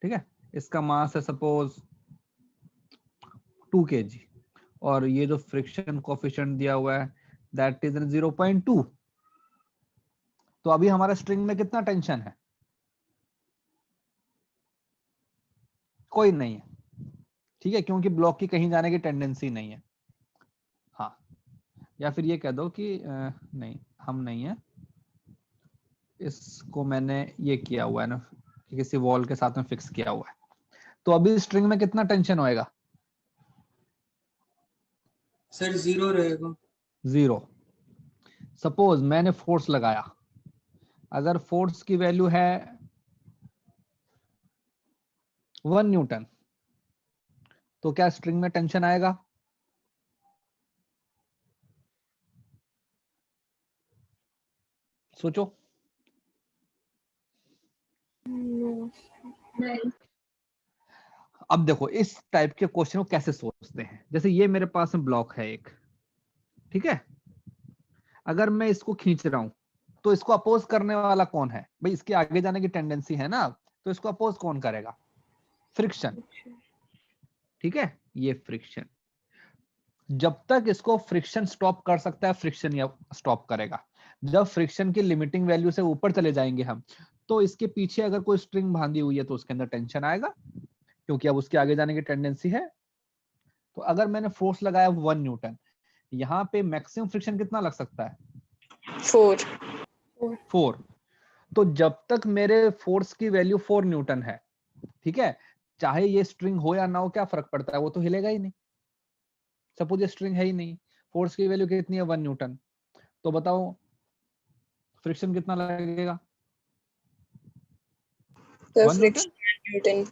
ठीक है। इसका मास है सपोज 2 kg और ये जो फ्रिक्शन कोफिशिएंट दिया हुआ है दैट इज 0.2। तो अभी हमारा स्ट्रिंग में कितना टेंशन है? कोई नहीं है, ठीक है, क्योंकि ब्लॉक की कहीं जाने की टेंडेंसी नहीं है। हाँ, या फिर ये कह दो कि नहीं हम नहीं है, इसको मैंने ये किया हुआ है ना कि किसी वॉल के साथ में फिक्स किया हुआ है। तो अभी स्ट्रिंग में कितना टेंशन होएगा? सर 0 रहेगा। 0। सपोज मैंने फोर्स लगाया, अगर फोर्स की वैल्यू है 1 न्यूटन, तो क्या स्ट्रिंग में टेंशन आएगा? सोचो। नहीं। अब देखो इस टाइप के क्वेश्चन को कैसे सोचते हैं, जैसे ये मेरे पास में ब्लॉक है एक, ठीक है, अगर मैं इसको खींच रहा हूं तो इसको अपोज करने वाला कौन है भाई? इसके आगे जाने की टेंडेंसी है ना, तो इसको अपोज कौन करेगा? फ्रिक्शन, ठीक है, ये फ्रिक्शन। जब तक इसको फ्रिक्शन स्टॉप कर सकता है फ्रिक्शन या स्टॉप करेगा। जब फ्रिक्शन की लिमिटिंग वैल्यू से ऊपर चले जाएंगे हम, तो इसके पीछे अगर कोई स्ट्रिंग बांधी हुई है तो उसके अंदर टेंशन आएगा, क्योंकि अब उसके आगे जाने की टेंडेंसी है। तो अगर मैंने फोर्स लगाया 1 न्यूटन, यहाँ पे मैक्सिमम फ्रिक्शन कितना लग सकता है? 4। तो जब तक मेरे फोर्स की वैल्यू 4 न्यूटन है, ठीक है, चाहे ये स्ट्रिंग हो या ना हो क्या फर्क पड़ता है, वो तो हिलेगा ही नहीं। सपोज ये स्ट्रिंग है ही नहीं, फोर्स की वैल्यू कितनी है 1 न्यूटन, तो बताओ फ्रिक्शन कितना लगेगा? 1 न्यूटन,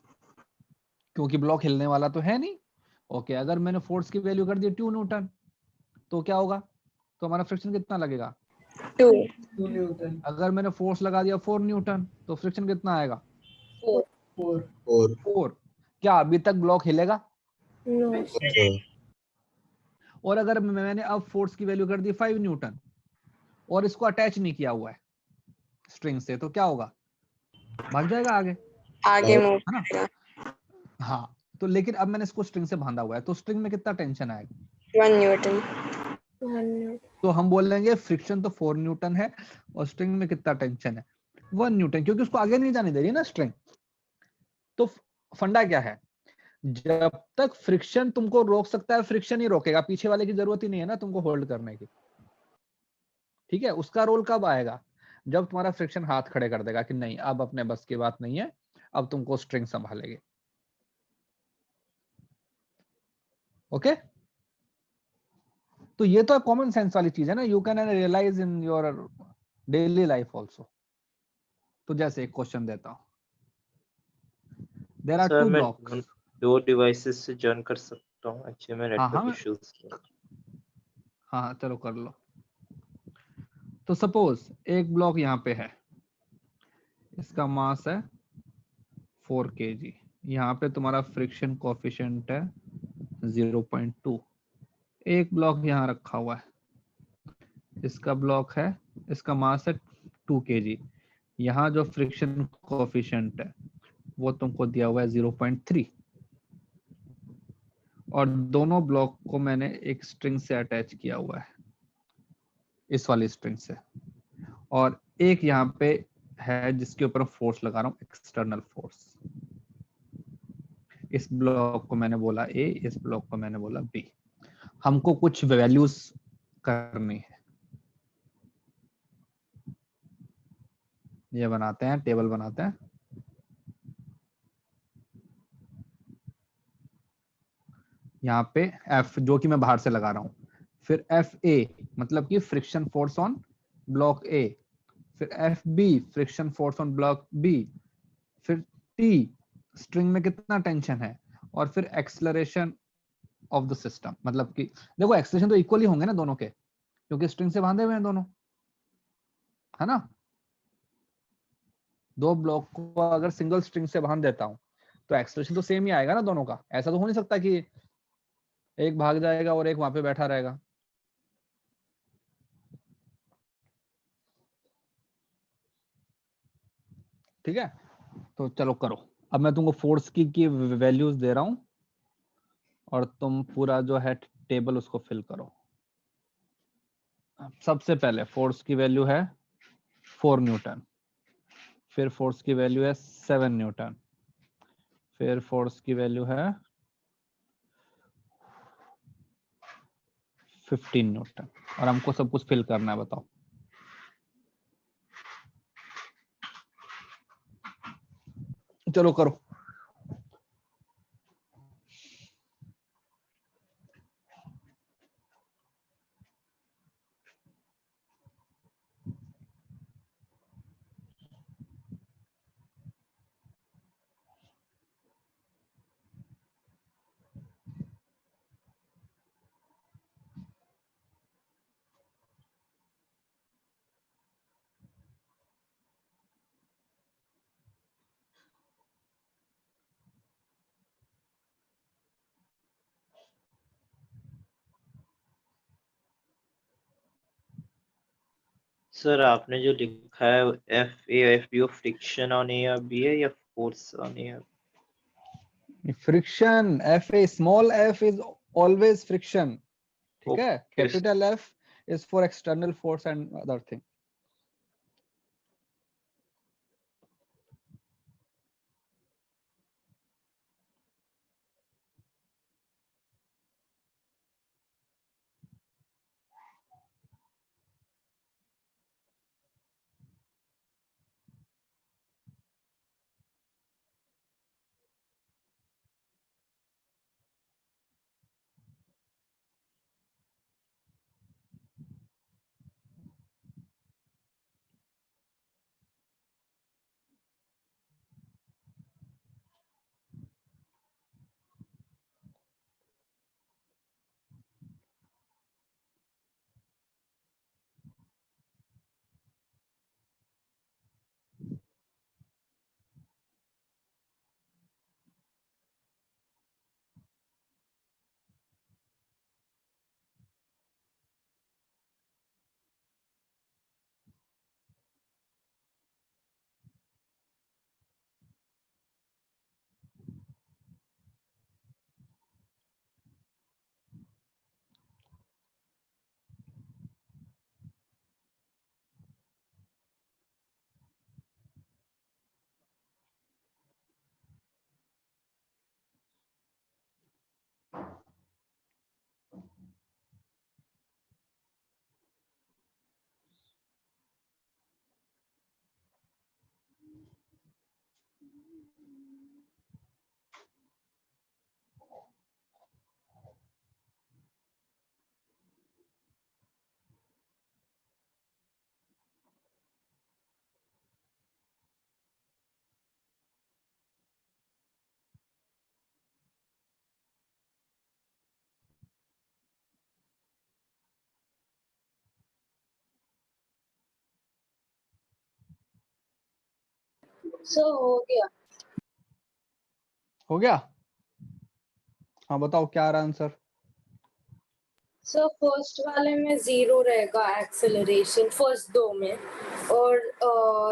क्योंकि ब्लॉक हिलने वाला तो है नहीं। ओके, अगर मैंने फोर्स की वैल्यू कर दी 2 न्यूटन, तो क्या होगा? तो हमारा फ्रिक्शन कितना लगेगा? 2 न्यूटन। अगर मैंने फोर्स लगा दिया 4 न्यूटन, तो फ्रिक्शन कितना आएगा? 4। क्या अभी तक ब्लॉक हिलेगा? और अगर मैंने अब फोर्स की वैल्यू कर दी 5 न्यूटन और इसको अटैच नहीं किया हुआ है स्ट्रिंग से, तो क्या होगा? भाग जाएगा आगे मूव है ना? हाँ, तो लेकिन अब मैंने इसको स्ट्रिंग से बांधा हुआ है, तो स्ट्रिंग में कितना टेंशन आएगा? 1 न्यूटन। तो हम बोलेंगे फ्रिक्शन तो 4 न्यूटन है और स्ट्रिंग में कितना टेंशन है? 1 न्यूटन, क्योंकि उसको आगे नहीं जाने दे रही ना स्ट्रिंग। तो फंडा क्या है? जब तक फ्रिक्शन तुमको रोक सकता है फ्रिक्शन ही रोकेगा, पीछे वाले की जरूरत ही नहीं है ना तुमको होल्ड करने की। ठीक है, उसका रोल कब आएगा? जब तुम्हारा फ्रिक्शन हाथ खड़े कर देगा कि नहीं अब अपने बस की बात नहीं है, अब तुमको स्ट्रिंग संभालेगी। ओके, तो ये तो कॉमन सेंस वाली चीज है ना, you can realise in your daily life also. तो जैसे एक क्वेश्चन देता हूं, देयर आर सर 2 मैं ब्लॉक्स। 2 डिवाइसेस से जॉइन कर सकता हूँ, एक्चुअली में हाँ नेटवर्क इश्यूज। हाँ चलो कर लो। तो सपोज एक ब्लॉक यहाँ पे है, इसका मास है 4 kg, यहाँ पे तुम्हारा फ्रिक्शन कोफिशिएंट है 0.2। एक ब्लॉक यहाँ रखा हुआ है, इसका ब्लॉक है, इसका मास है 2 kg, यहाँ जो फ्रिक्शन कोफिशिएंट है वो तुमको दिया हुआ है 0.3, और दोनों ब्लॉक को मैंने एक स्ट्रिंग से अटैच किया हुआ है, इस वाली स्ट्रिंग से, और एक यहाँ पे है जिसके ऊपर फोर्स लगा रहा हूँ, एक्सटर्नल फोर्स। इस ब्लॉक को मैंने बोला ए, इस ब्लॉक को मैंने बोला बी। हमको कुछ वैल्यूज करनी है, ये बनाते हैं, टेबल बनाते हैं। यहाँ पे F जो कि मैं बाहर से लगा रहा हूँ, फिर FA मतलब कि friction force on block A, फिर FB friction force on block B, फिर T स्ट्रिंग में कितना टेंशन है, और फिर एक्सेलरेशन ऑफ द सिस्टम। मतलब कि देखो एक्सेलरेशन तो इक्वली होंगे ना दोनों के, क्योंकि स्ट्रिंग से बांधे हुए हैं दोनों, है ना। दो ब्लॉक को अगर सिंगल स्ट्रिंग से बांध देता हूं तो एक्सेलरेशन तो सेम ही आएगा ना दोनों का। ऐसा तो हो नहीं सकता कि एक भाग जाएगा और एक वहां पे बैठा रहेगा। ठीक है, तो चलो करो। अब मैं तुमको फोर्स की वैल्यूज दे रहा हूं और तुम पूरा जो है टेबल उसको फिल करो। सबसे पहले फोर्स की वैल्यू है 4 न्यूटन, फिर फोर्स की वैल्यू है 7 न्यूटन, फिर फोर्स की वैल्यू है 15 न्यूटन, और हमको सब कुछ फिल करना है। बताओ चलो करो। सर आपने जो लिखा है FA FB friction on A या बी है या force on A? Friction, FA, small f is always friction. ठीक है, Okay. Capital F is for external force and other thing. So हो गया। हो गया? हाँ बताओ क्या आ रहा आंसर। सो फर्स्ट वाले में 0 रहेगा एक्सेलरेशन, फर्स्ट दो में, और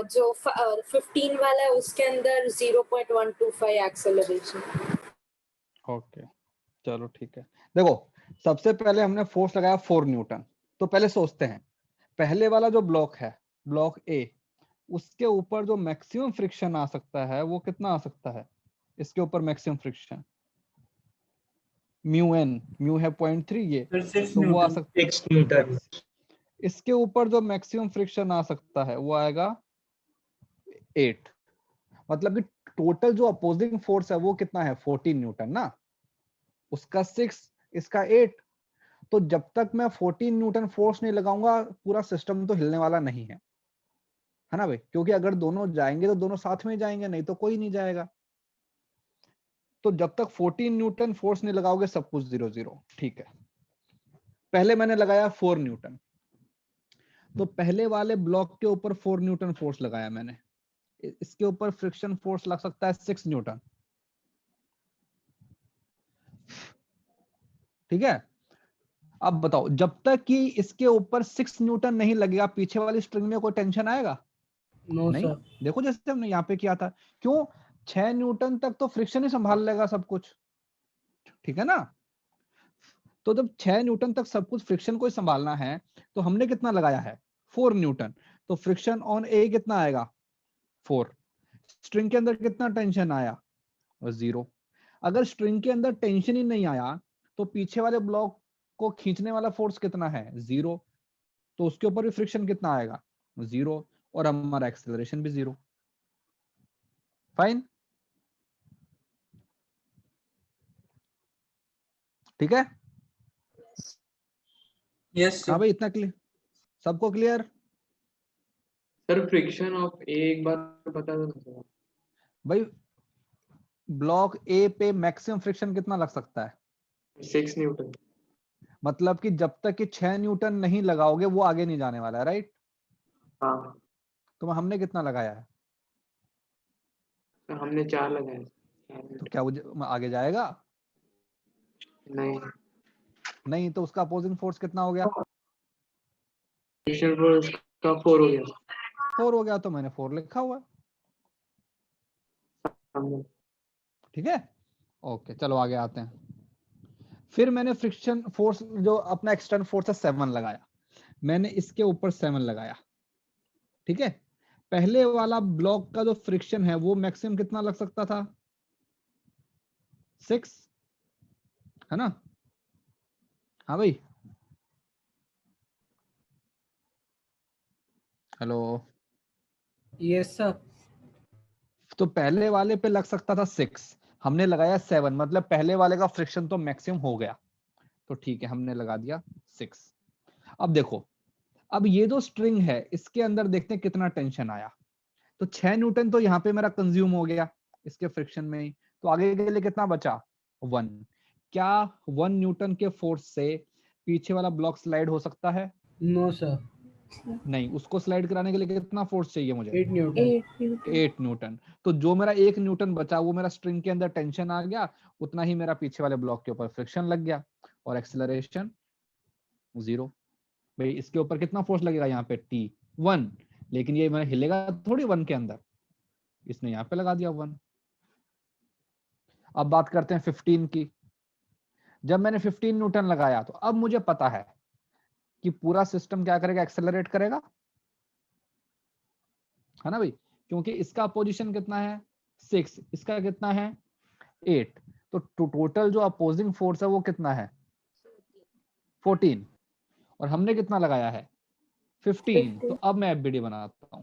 जो 15 वाला है उसके अंदर 0.125 एक्सेलरेशन। ओके चलो ठीक है, देखो सबसे पहले हमने फोर्स लगाया 4 न्यूटन। तो पहले सोचते हैं पहले वाला जो ब्लॉक है, ब्लॉक ए, उसके ऊपर जो मैक्सिमम फ्रिक्शन आ सकता है वो कितना आ सकता है? इसके ऊपर maximum friction mu N, mu है 0.3 ये, सर 6 तो वो आ न्यूटन। सकता है 6 न्यूटन। इसके ऊपर जो मैक्सिमम फ्रिक्शन आ सकता है वो आएगा 8। मतलब कि टोटल जो अपोजिंग फोर्स है वो कितना है? 14 न्यूटन ना, उसका 6, इसका 8। तो जब तक मैं 14 न्यूटन फोर्स नहीं लगाऊंगा पूरा सिस्टम तो हिलने वाला नहीं है ना भाई? क्योंकि अगर दोनों जाएंगे तो दोनों साथ में जाएंगे, नहीं तो कोई नहीं जाएगा। तो जब तक 14 न्यूटन फोर्स नहीं लगाओगे सब कुछ 0 0। ठीक है, पहले मैंने लगाया 4 न्यूटन, तो पहले वाले ब्लॉक के ऊपर 4 न्यूटन फोर्स लगाया मैंने। इसके ऊपर फ्रिक्शन फोर्स लग सकता है 6 न्यूटन। ठीक है, अब बताओ जब तक कि इसके ऊपर 6 न्यूटन नहीं लगेगा पीछे वाली स्ट्रिंग में कोई टेंशन आएगा? नो नहीं। सर। देखो जैसे हमने यहाँ पे किया था, क्यों? 6 न्यूटन तक तो फ्रिक्शन ही संभाल लेगा सब कुछ, ठीक है ना? तो जब 6 न्यूटन तक सब कुछ फ्रिक्शन को ही संभालना है तो हमने कितना लगाया है? 4 न्यूटन। तो फ्रिक्शन ऑन ए कितना आएगा? 4। स्ट्रिंग के अंदर कितना टेंशन आया? 0। अगर स्ट्रिंग के अंदर टेंशन ही नहीं आया तो पीछे वाले ब्लॉक को खींचने वाला फोर्स कितना है? 0। तो उसके ऊपर भी फ्रिक्शन कितना आएगा? 0। और हमारा एक्सेलरेशन भी 0। फाइन, ठीक है। यस हाँ सर। भाई, इतना क्लियर, सबको क्लियर? सर फ्रिक्शन ऑफ ए एक बार बता दो सर। भाई ब्लॉक ए पे मैक्सिमम फ्रिक्शन कितना लग सकता है? 6 न्यूटन। मतलब कि जब तक कि 6 न्यूटन नहीं लगाओगे वो आगे नहीं जाने वाला है, राइट? हाँ तो हमने कितना लगाया है? सर हमने 4 लगाए। तो क्या वो आगे जाएगा? नहीं, नहीं। तो उसका अपोजिंग फोर्स कितना हो गया? फ्रिक्शन फोर्स का 4 हो गया। 4 हो गया, तो मैंने 4 लिखा हुआ है। हमने ठीक है, ओके, चलो आगे आते हैं। फिर मैंने फ्रिक्शन फोर्स जो अपना एक्सटर्नल फोर्स है 7 लगाया, मैंने इसके ऊपर 7 लगाया। ठीक है, पहले वाला ब्लॉक का जो फ्रिक्शन है वो मैक्सिमम कितना लग सकता था? 6, है ना? हाँ भाई, हेलो। Yes sir. तो पहले वाले पे लग सकता था 6, हमने लगाया 7, मतलब पहले वाले का फ्रिक्शन तो मैक्सिमम हो गया। तो ठीक है, हमने लगा दिया 6। अब देखो, अब ये जो स्ट्रिंग है इसके अंदर देखते हैं कितना टेंशन आया। तो 6 न्यूटन तो यहाँ पे मेरा कंज्यूम हो गया इसके फ्रिक्शन में ही। तो आगे के लिए कितना बचा? 1। क्या 1 न्यूटन के फोर्स से पीछे वाला ब्लॉक स्लाइड हो सकता है? No sir. नहीं। उसको स्लाइड कराने के लिए कितना फोर्स चाहिए मुझे? 8 न्यूटन। 8 न्यूटन। तो जो मेरा 1 न्यूटन बचा वो मेरा स्ट्रिंग के अंदर टेंशन आ गया, उतना ही मेरा पीछे वाले ब्लॉक के ऊपर फ्रिक्शन लग गया, और एक्सेलरेशन 0। भाई इसके ऊपर कितना फोर्स लगेगा यहाँ पे? T1। लेकिन ये मैं हिलेगा थोड़ी 1 के अंदर, इसने यहाँ पे लगा दिया 1। अब बात करते हैं 15 की। जब मैंने 15 न्यूटन लगाया तो अब मुझे पता है कि पूरा सिस्टम क्या करेगा? एक्सेलरेट करेगा, है ना भाई? क्योंकि इसका पोजीशन कितना है? 6, इसका कितना है? 8। तो टोटल जो अपोजिंग फोर्स है वो कितना है? 14। और हमने कितना लगाया है? 15। तो अब मैं एफबीडी बनाता हूं।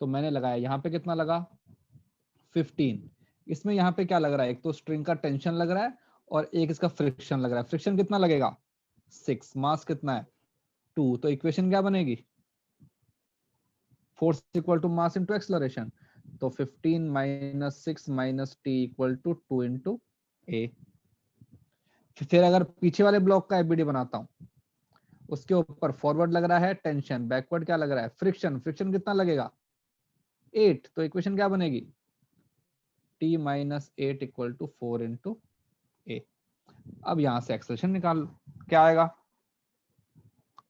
तो मैंने लगाया यहाँ पे कितना लगा? 15। इसमें यहाँ पे क्या लग रहा है? एक तो स्ट्रिंग का टेंशन लग रहा है और एक इसका फ्रिक्शन लग रहा है। फ्रिक्शन कितना लगेगा? 6। मास कितना है? 2। तो इक्वेशन क्या बनेगी? Force equal to mass into acceleration. तो 15 minus 6 minus T equal to 2 into A. फिर अगर पीछे वाले ब्लॉक का एफबीडी बनाता हूं, उसके ऊपर फॉरवर्ड लग रहा है टेंशन, बैकवर्ड क्या लग रहा है? फ्रिक्शन। फ्रिक्शन कितना लगेगा? 8। तो इक्वेशन क्या बनेगी? T minus 8 equal to 4 into A. अब यहां से एक्सेलरेशन निकाल, क्या आएगा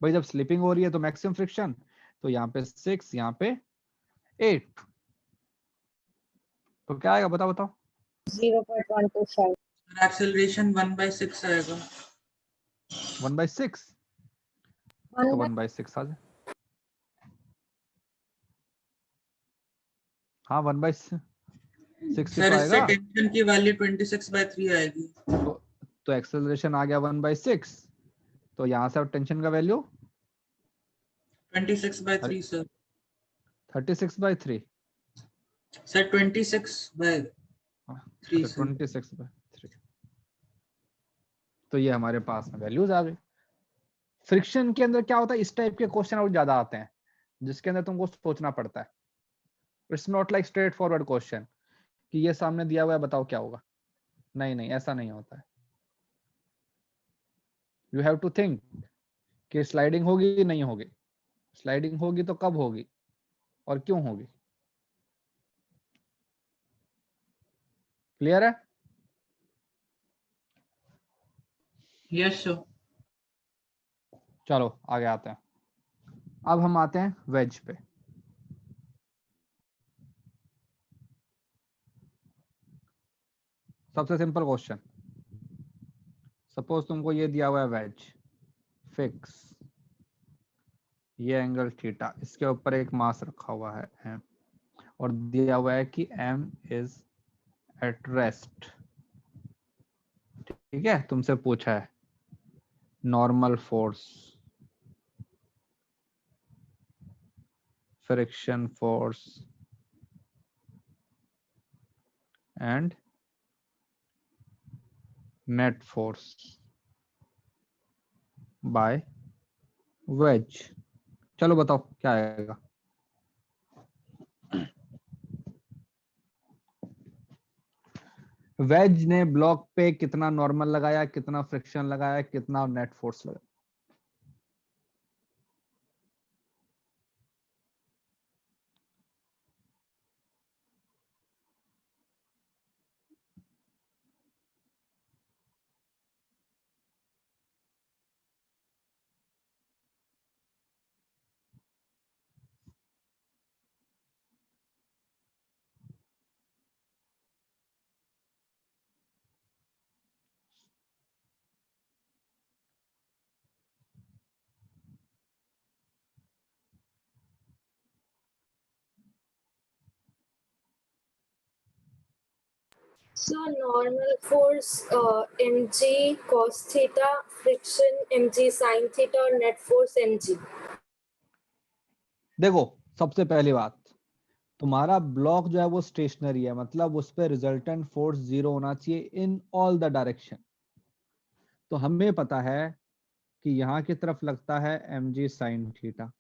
भाई? जब स्लिपिंग हो रही है तो मैक्सिमम फ्रिक्शन, तो यहाँ पे 6, यहाँ पे 8, तो क्या आएगा? बताओ बताओ। 0.125। एक्सेलरेशन 1/6 आएगा। 1/6 तो 1/6 आ जाए। हाँ 1/6 ही सर तो इससे आएगा। टेंशन की वैल्यू 26/3 आएगी। तो एक्सेलरेशन आ गया 1/6, तो यहाँ से टेंशन का वैल्यू 26/3 सर। 36/3। सर 26/3 अच्छा सर। 26/3। तो ये हमारे पास में वैल्यूज आ गई। फ्रिक्शन के अंदर क्या होता है, इस टाइप के क्वेश्चन और ज्यादा आते हैं जिसके अंदर तुमको सोचना पड़ता है। It's not like straight forward question कि ये सामने दिया हुआ है बताओ क्या होगा। नहीं नहीं, ऐसा नहीं होता है। यू हैव टू थिंक कि स्लाइडिंग होगी नहीं होगी, स्लाइडिंग होगी तो कब होगी और क्यों होगी। क्लियर है? Yes sir. चलो आगे आते हैं। अब हम आते हैं वेज पे। सबसे सिंपल क्वेश्चन, सपोज तुमको ये दिया हुआ है वेज फिक्स, ये एंगल थीटा, इसके ऊपर एक मास रखा हुआ है m, और दिया हुआ है कि m इज एट रेस्ट। ठीक है, तुमसे पूछा है normal force, friction force and net force by wedge. चलो बताओ क्या आएगा। वेज ने ब्लॉक पे कितना नॉर्मल लगाया, कितना फ्रिक्शन लगाया, कितना नेट फोर्स लगाया। So normal force mg cos theta, friction mg sin theta और net force mg। देखो सबसे पहली बात, तुम्हारा ब्लॉक जो है वो स्टेशनरी है, मतलब उस पर रिजल्टेंट फोर्स 0 होना चाहिए इन ऑल द डायरेक्शन। तो हमें पता है कि यहाँ की तरफ लगता है mg sin थीटा,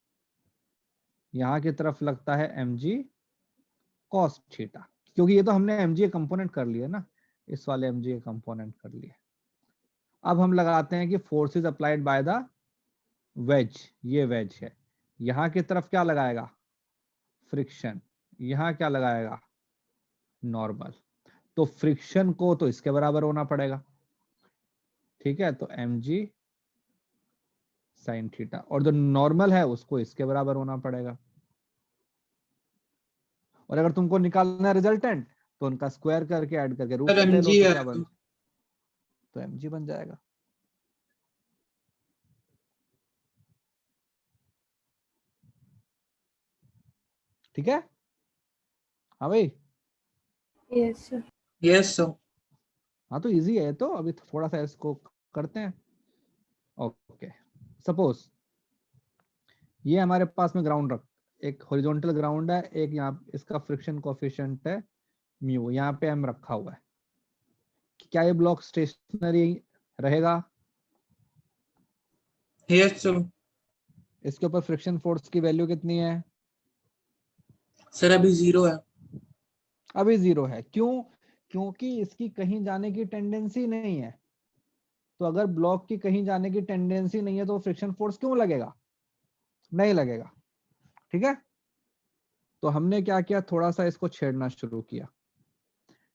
यहाँ की तरफ लगता है mg cos थीटा, क्योंकि ये तो हमने mg कंपोनेंट कर लिया ना, इस वाले mg कंपोनेंट कर लिया। अब हम लगाते हैं कि forces applied by the ways, ये वेज है, यहाँ की तरफ क्या लगाएगा फ्रिक्शन, यहाँ क्या लगाएगा नॉर्मल। तो फ्रिक्शन को तो इसके बराबर होना पड़ेगा, ठीक है, तो mg sin थीटा, और जो नॉर्मल है उसको इसके बराबर होना पड़ेगा। और अगर तुमको निकालना है रिजल्टेंट तो उनका स्क्वायर करके ऐड करके रूट सर में ले लो, mg तो है क्या बन, तो mg बन जाएगा। ठीक है, हाँ भाई। Yes sir. Yes sir. हाँ तो इजी है, तो अभी थोड़ा सा इसको करते हैं। ओके, सपोज ये हमारे पास में ग्राउंड रख, एक हॉरिजॉन्टल ग्राउंड है, एक यहाँ इसका फ्रिक्शन कोफिशिएंट है म्यू, यहाँ पे m रखा हुआ है। क्या ये ब्लॉक स्टेशनरी रहेगा? Yes sir. इसके ऊपर फ्रिक्शन फोर्स की वैल्यू कितनी है? सर अभी 0 है। अभी 0 है। क्यों? क्योंकि इसकी कहीं जाने की टेंडेंसी नहीं है। तो अगर ब्लॉक की कहीं जाने की टेंडेंसी नहीं है तो फ्रिक्शन फोर्स क्यों लगेगा? नहीं लगेगा। ठीक है, तो हमने क्या किया, थोड़ा सा इसको छेड़ना शुरू किया।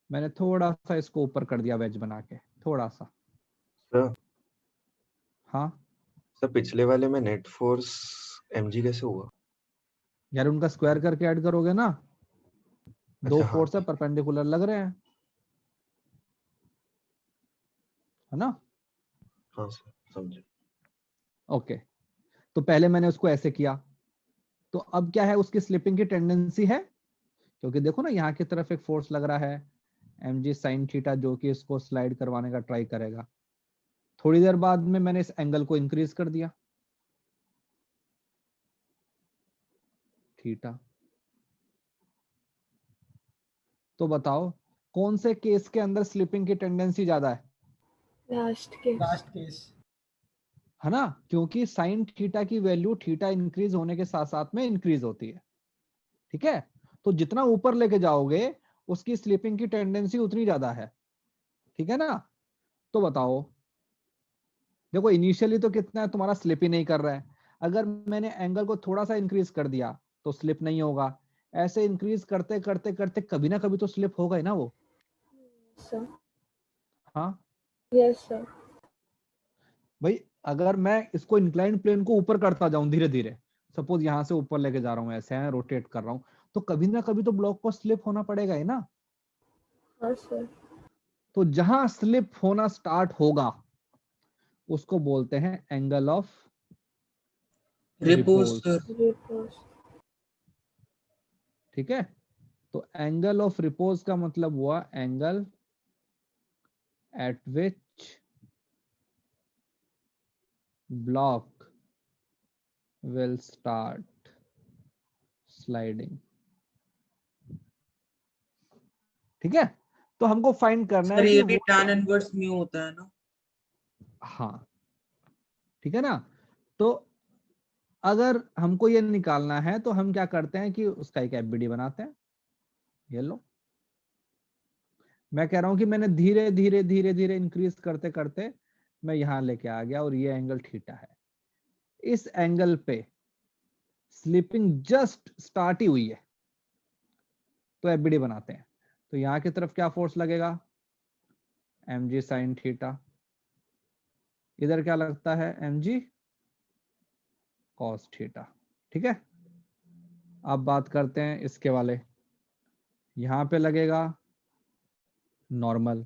मैंने थोड़ा सा इसको ऊपर कर दिया वेज बना के, थोड़ा सा। सर हाँ सर पिछले वाले में नेट फोर्स mg कैसे हुआ? यार, उनका स्क्वायर करके ऐड करोगे ना, दो अच्छा हाँ फोर्स है परपेंडिकुलर लग रहे हैं। है ना? हाँ सर, समझे। ओके, तो पहले मैंने उसको ऐसे किया, तो अब क्या है, उसकी स्लिपिंग की टेंडेंसी है, क्योंकि देखो ना यहाँ की तरफ एक फोर्स लग रहा है mg sin थीटा, जो कि इसको स्लाइड करवाने का ट्राई करेगा। थोड़ी देर बाद में मैंने इस एंगल को इंक्रीज कर दिया थीटा। तो बताओ कौन से केस के अंदर स्लिपिंग की टेंडेंसी ज्यादा है? Last case. है ना, क्योंकि साइन थीटा की वैल्यू थीटा इंक्रीज होने के साथ साथ में इंक्रीज होती है। ठीक है, तो जितना ऊपर लेके जाओगे उसकी स्लिपिंग की टेंडेंसी उतनी ज्यादा है। ठीक है ना? तो बताओ, देखो इनिशियली तो कितना है, तुम्हारा स्लिप ही नहीं कर रहा है। अगर मैंने एंगल को थोड़ा सा इंक्रीज कर दिया तो स्लिप नहीं होगा। ऐसे इंक्रीज करते करते करते कभी ना कभी तो स्लिप होगा ही ना वो। सर। हाँ यस सर। भाई, अगर मैं इसको इंक्लाइंड प्लेन को ऊपर करता जाऊं धीरे धीरे, सपोज यहां से ऊपर लेके जा रहा हूं, ऐसे है रोटेट कर रहा हूं, तो कभी ना कभी तो ब्लॉक को स्लिप होना पड़ेगा ही ना। हाँ सर। तो जहां स्लिप होना स्टार्ट होगा उसको बोलते हैं angle of repose repose. Sir. Repose. ठीक है, तो एंगल ऑफ रिपोज का मतलब हुआ angle eight which block will start sliding. ठीक है, तो हमको फाइंड करना सर है कि ये भी वो, tan इनवर्स म्यू होता है ना? हाँ ठीक है ना। तो अगर हमको ये निकालना है तो हम क्या करते हैं कि उसका एक एफबीडी बनाते हैं। ये लो, मैं कह रहा हूं कि मैंने धीरे धीरे धीरे धीरे इंक्रीज करते करते मैं यहां लेके आ गया और ये एंगल थीटा है। इस एंगल पे स्लिपिंग जस्ट स्टार्ट ही हुई है, तो एफबीडी बनाते हैं। तो यहां की तरफ क्या फोर्स लगेगा? mg sin theta. इधर क्या लगता है? mg cos theta. ठीक है, अब बात करते हैं इसके वाले। यहां पे लगेगा नॉर्मल,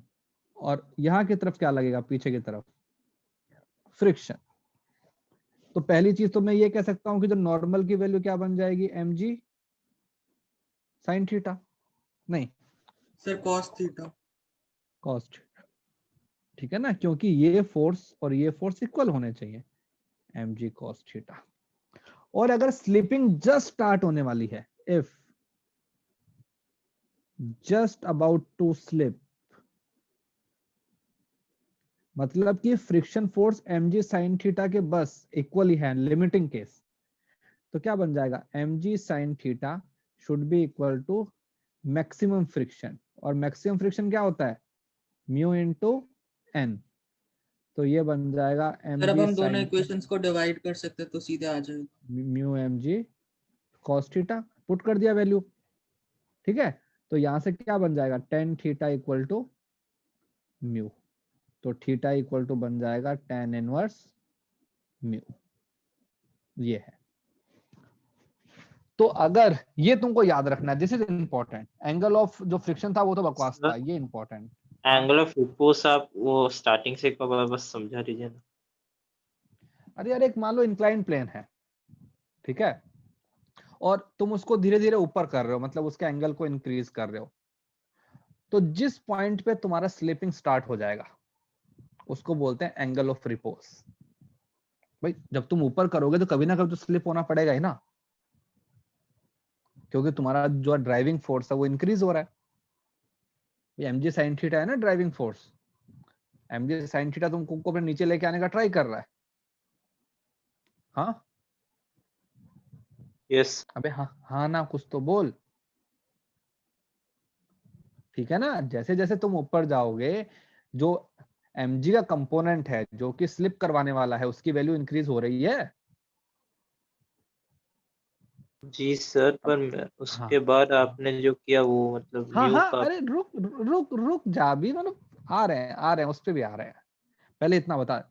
और यहां की तरफ क्या लगेगा? पीछे की तरफ फ्रिक्शन। तो पहली चीज तो मैं ये कह सकता हूं कि जो नॉर्मल की वैल्यू क्या बन जाएगी? mg sin थीटा, नहीं sir cos theta. cos theta. ठीक है ना, क्योंकि ये फोर्स और ये फोर्स इक्वल होने चाहिए, mg cos थीटा। और अगर स्लिपिंग जस्ट स्टार्ट होने वाली है, if just about to slip, मतलब कि friction force mg sin theta के बस इक्वल ही है, लिमिटिंग केस, तो क्या बन जाएगा? mg sin theta should be equal to maximum friction. और मैक्सिमम फ्रिक्शन क्या होता है? Mu into N. तो ये बन जाएगा सर अब mg हम दोनों sin इक्वेशंस को डिवाइड कर सकते हैं तो सीधे आ जाएगा। Mu mg cos theta, put कर दिया वैल्यू। ठीक है, तो यहां से क्या बन जाएगा? tan theta equal to mu, तो थीटा इक्वल टू बन जाएगा tan इनवर्स म्यू। ये है। तो अगर ये तुमको याद रखना है, this is important. Angle of जो फ्रिक्शन था वो तो बकवास था, ये इंपॉर्टेंट। एंगल ऑफ रिपोज आप वो स्टार्टिंग से एक बार बस समझा दीजिए ना। अरे यार, एक मान लो इंक्लाइन प्लेन है, ठीक है, और तुम उसको धीरे धीरे ऊपर कर रहे हो, मतलब उसके एंगल को इंक्रीज कर रहे हो, तो जिस पॉइंट पे तुम्हारा स्लिपिंग स्टार्ट हो जाएगा उसको बोलते हैं एंगल ऑफ रिपोज। भाई जब तुम ऊपर करोगे तो कभी ना कभी तो स्लिप होना पड़ेगा ही ना, क्योंकि तुम्हारा जो ड्राइविंग फोर्स है वो इंक्रीज हो रहा है। mg sin थीटा है ना driving force, mg sin theta तुमको अपने नीचे लेके आने का ट्राई कर रहा है। हाँ यस। अबे हाँ हाँ ना, कुछ तो बोल। ठीक है ना, जैसे जैसे तुम ऊपर जाओगे, जो mg का कंपोनेंट है जो कि स्लिप करवाने वाला है, उसकी वैल्यू इंक्रीज हो रही है। जी सर, पर हाँ उसके बाद आपने जो किया वो मतलब हाँ म्यू हाँ, का। अरे रुक रुक रुक जा भी, मतलब आ रहे हैं उस पे भी आ रहे हैं। पहले इतना बता,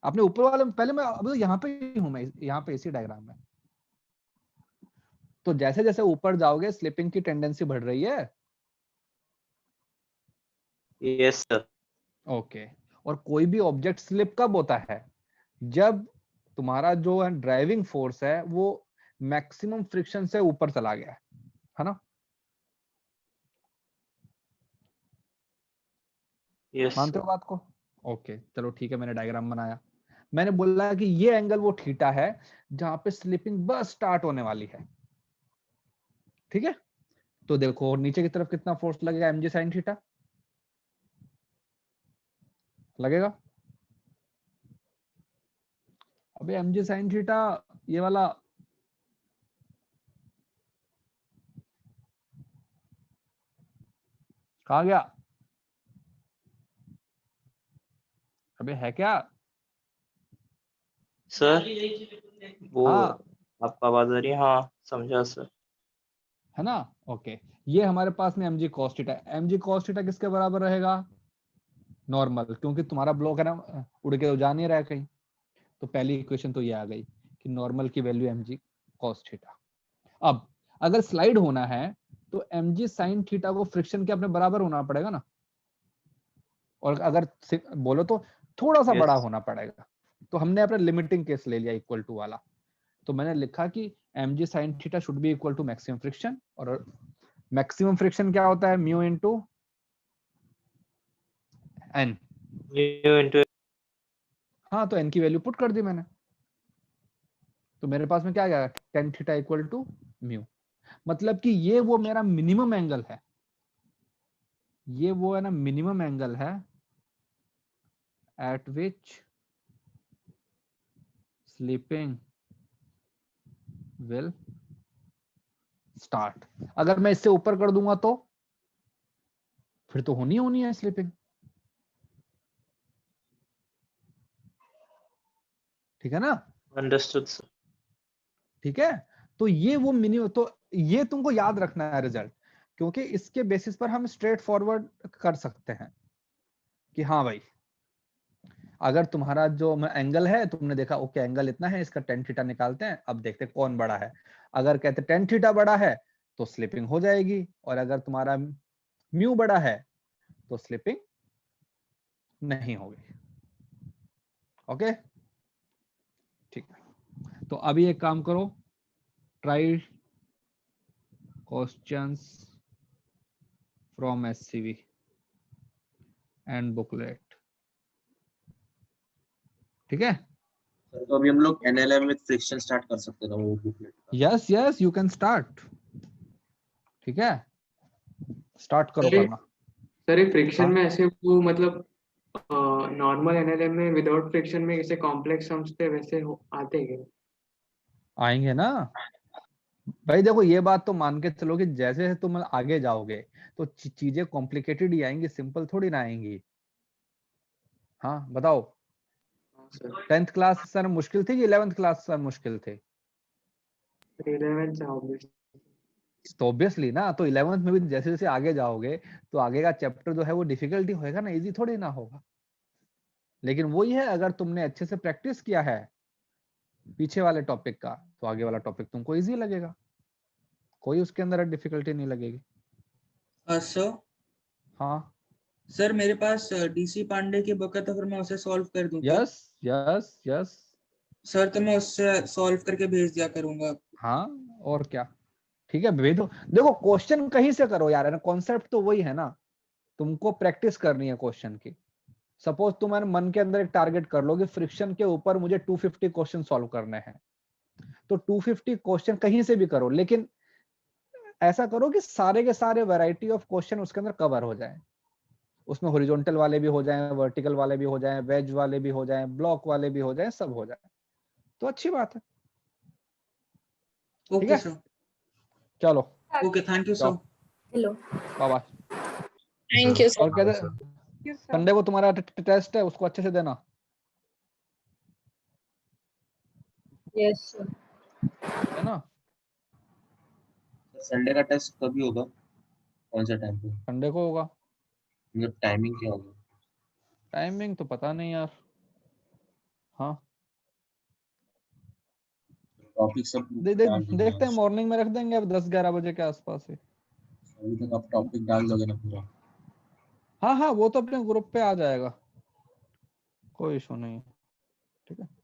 आपने ऊपर वाले पहले, मैं अभी तो यहाँ पे ही हूँ, मैं यहाँ पे इसी डायग्राम में। तो जैसे जैसे ऊपर जाओगे स्लिपिंग की टेंडेंसी बढ़ रही है। Yes sir. ओके, और कोई भी ऑब्जेक्ट स्लिप कब होता है? जब तुम्हारा जो है ड्राइविंग फोर्स है वो मैक्सिमम फ्रिक्शन से ऊपर चला गया है ना? यस मानते हो बात को? ओके चलो ठीक है, मैंने डायग्राम बनाया। मैंने बोला कि ये एंगल वो थीटा है जहां पे स्लिपिंग बस स्टार्ट होने वाली है। ठीक है, तो देखो नीचे की तरफ कितना फोर्स लगेगा, mg sin थीटा लगेगा। अबे mg sin थीटा ये वाला कहाँ गया? अबे है क्या? सर वो हाँ आपका आवाज आ रही है, हाँ समझा सर। है ना? ओके, ये हमारे पास में mg cos theta. mg cos theta किसके बराबर रहेगा? नॉर्मल, क्योंकि तुम्हारा ब्लॉक है ना उड़ के तो जा नहीं रहा है कहीं। तो पहली इक्वेशन तो ये आ गई कि नॉर्मल की वैल्यू mg cos थीटा। अब अगर स्लाइड होना है तो mg sin थीटा को फ्रिक्शन के अपने बराबर होना पड़ेगा ना, और अगर बोलो तो थोड़ा सा बड़ा होना पड़ेगा। तो हमने अपना लिमिटिंग केस ले लिया इक्वल टू वाला। तो मैंने लिखा कि mg sin theta should be equal to maximum friction, और मैक्सिमम फ्रिक्शन क्या होता है? Mu into n। हाँ, तो n की वैल्यू पुट कर दी मैंने, तो मेरे पास में क्या गया? tan theta equal to mu. मतलब कि ये वो मेरा मिनिमम एंगल है, ये वो है ना मिनिमम एंगल है eight which sleeping will start. अगर मैं इससे ऊपर कर दूंगा तो फिर तो होनी है स्लीपिंग। ठीक है ना? Understood sir. ठीक है, तो ये वो मिनिमम, तो ये तुमको याद रखना है रिजल्ट, क्योंकि इसके बेसिस पर हम स्ट्रेट फॉरवर्ड कर सकते हैं कि हाँ भाई अगर तुम्हारा जो एंगल है, तुमने देखा ओके एंगल इतना है, इसका tan थीटा निकालते हैं, अब देखते हैं कौन बड़ा है। अगर कहते tan थीटा बड़ा है तो स्लिपिंग हो जाएगी, और अगर तुम्हारा म्यू बड़ा है तो स्लिपिंग नहीं होगी। ओके ठीक है, तो अभी एक काम करो, try questions from SCV and booklet. ठीक है, तो अभी हम लोग NLM विद फ्रिक्शन स्टार्ट कर सकते हैं वो booklet. Yes yes you can start. ठीक है, स्टार्ट करो करना। सर ये फ्रिक्शन हाँ? में ऐसे वो मतलब नॉर्मल एनएलएम में विदाउट फ्रिक्शन में जैसे कॉम्प्लेक्स सम्स थे वैसे आते हैं? आएंगे ना भाई। देखो ये बात तो मान के चलो कि जैसे तुम आगे जाओगे तो चीजें कॉम्प्लिकेटेड ही आएंगी, सिंपल थोड़ी ना आएंगी। हाँ बताओ, 10th क्लास सर मुश्किल थी कि 11th क्लास सर मुश्किल थे? 11th से तो ऑब्वियसली ना, तो 11th में भी जैसे जैसे आगे जाओगे तो आगे का चैप्टर जो है वो डिफिकल्टी होएगा ना, इजी थोड़ी ना होगा। लेकिन वही है, अगर तुमने अच्छे से प्रैक्टिस किया है पीछे वाले टॉपिक का तो आगे वाला टॉपिक तुमको इजी लगेगा, कोई उसके अंदर डिफिकल्टी नहीं लगेगी। सर हाँ सर मेरे पास DC पांडे की बुक है, तो फिर मैं उसे सॉल्व कर दूं क्या? यस यस यस सर तो मैं उससे सॉल्व करके भेज दिया करूंगा। हाँ और क्या, ठीक है भेजो। देखो क्वेश्चन कहीं से करो यार, है ना, कॉन्सेप्ट तो वही है ना, तुमको प्रैक्टिस करनी है क्वेश्चन की। सपोज तुम्हारे मन के अंदर एक टारगेट कर लो कि फ्रिक्शन के ऊपर मुझे 250 क्वेश्चन सॉल्व करने हैं, तो 250 क्वेश्चन कहीं से भी करो, लेकिन ऐसा करो कि सारे के सारे वैरायटी ऑफ क्वेश्चन उसके अंदर कवर हो जाए। उसमें हॉरिजॉन्टल वाले भी हो जाएं, वर्टिकल वाले भी हो जाएं, वेज वाले भी हो जाएं, ब्लॉक वाले भी हो जाएं, सब हो जाए तो अच्छी बात है। ठीक ओके है सर। चलो, okay thank you sir. Hello, bye bye. Thank you और कहते संडे को तुम्हारा टेस्ट है, उसको अच्छे से देना। Yes sir. है ना? संडे का टेस्ट कभी होगा, कौन सा टाइम पे? संडे को होगा। मतलब टाइमिंग क्या होगा? टाइमिंग तो पता नहीं यार। हाँ टॉपिक सब डाल देंगे देखते हैं, आज। मॉर्निंग में रख देंगे अब 10-11 बजे के आसपास ही। अभी तक आप टॉपिक डाल दोगे ना पूरा? हाँ हाँ वो तो अपने ग्रुप पे आ जाएगा। कोई इशू नहीं है, ठीक है।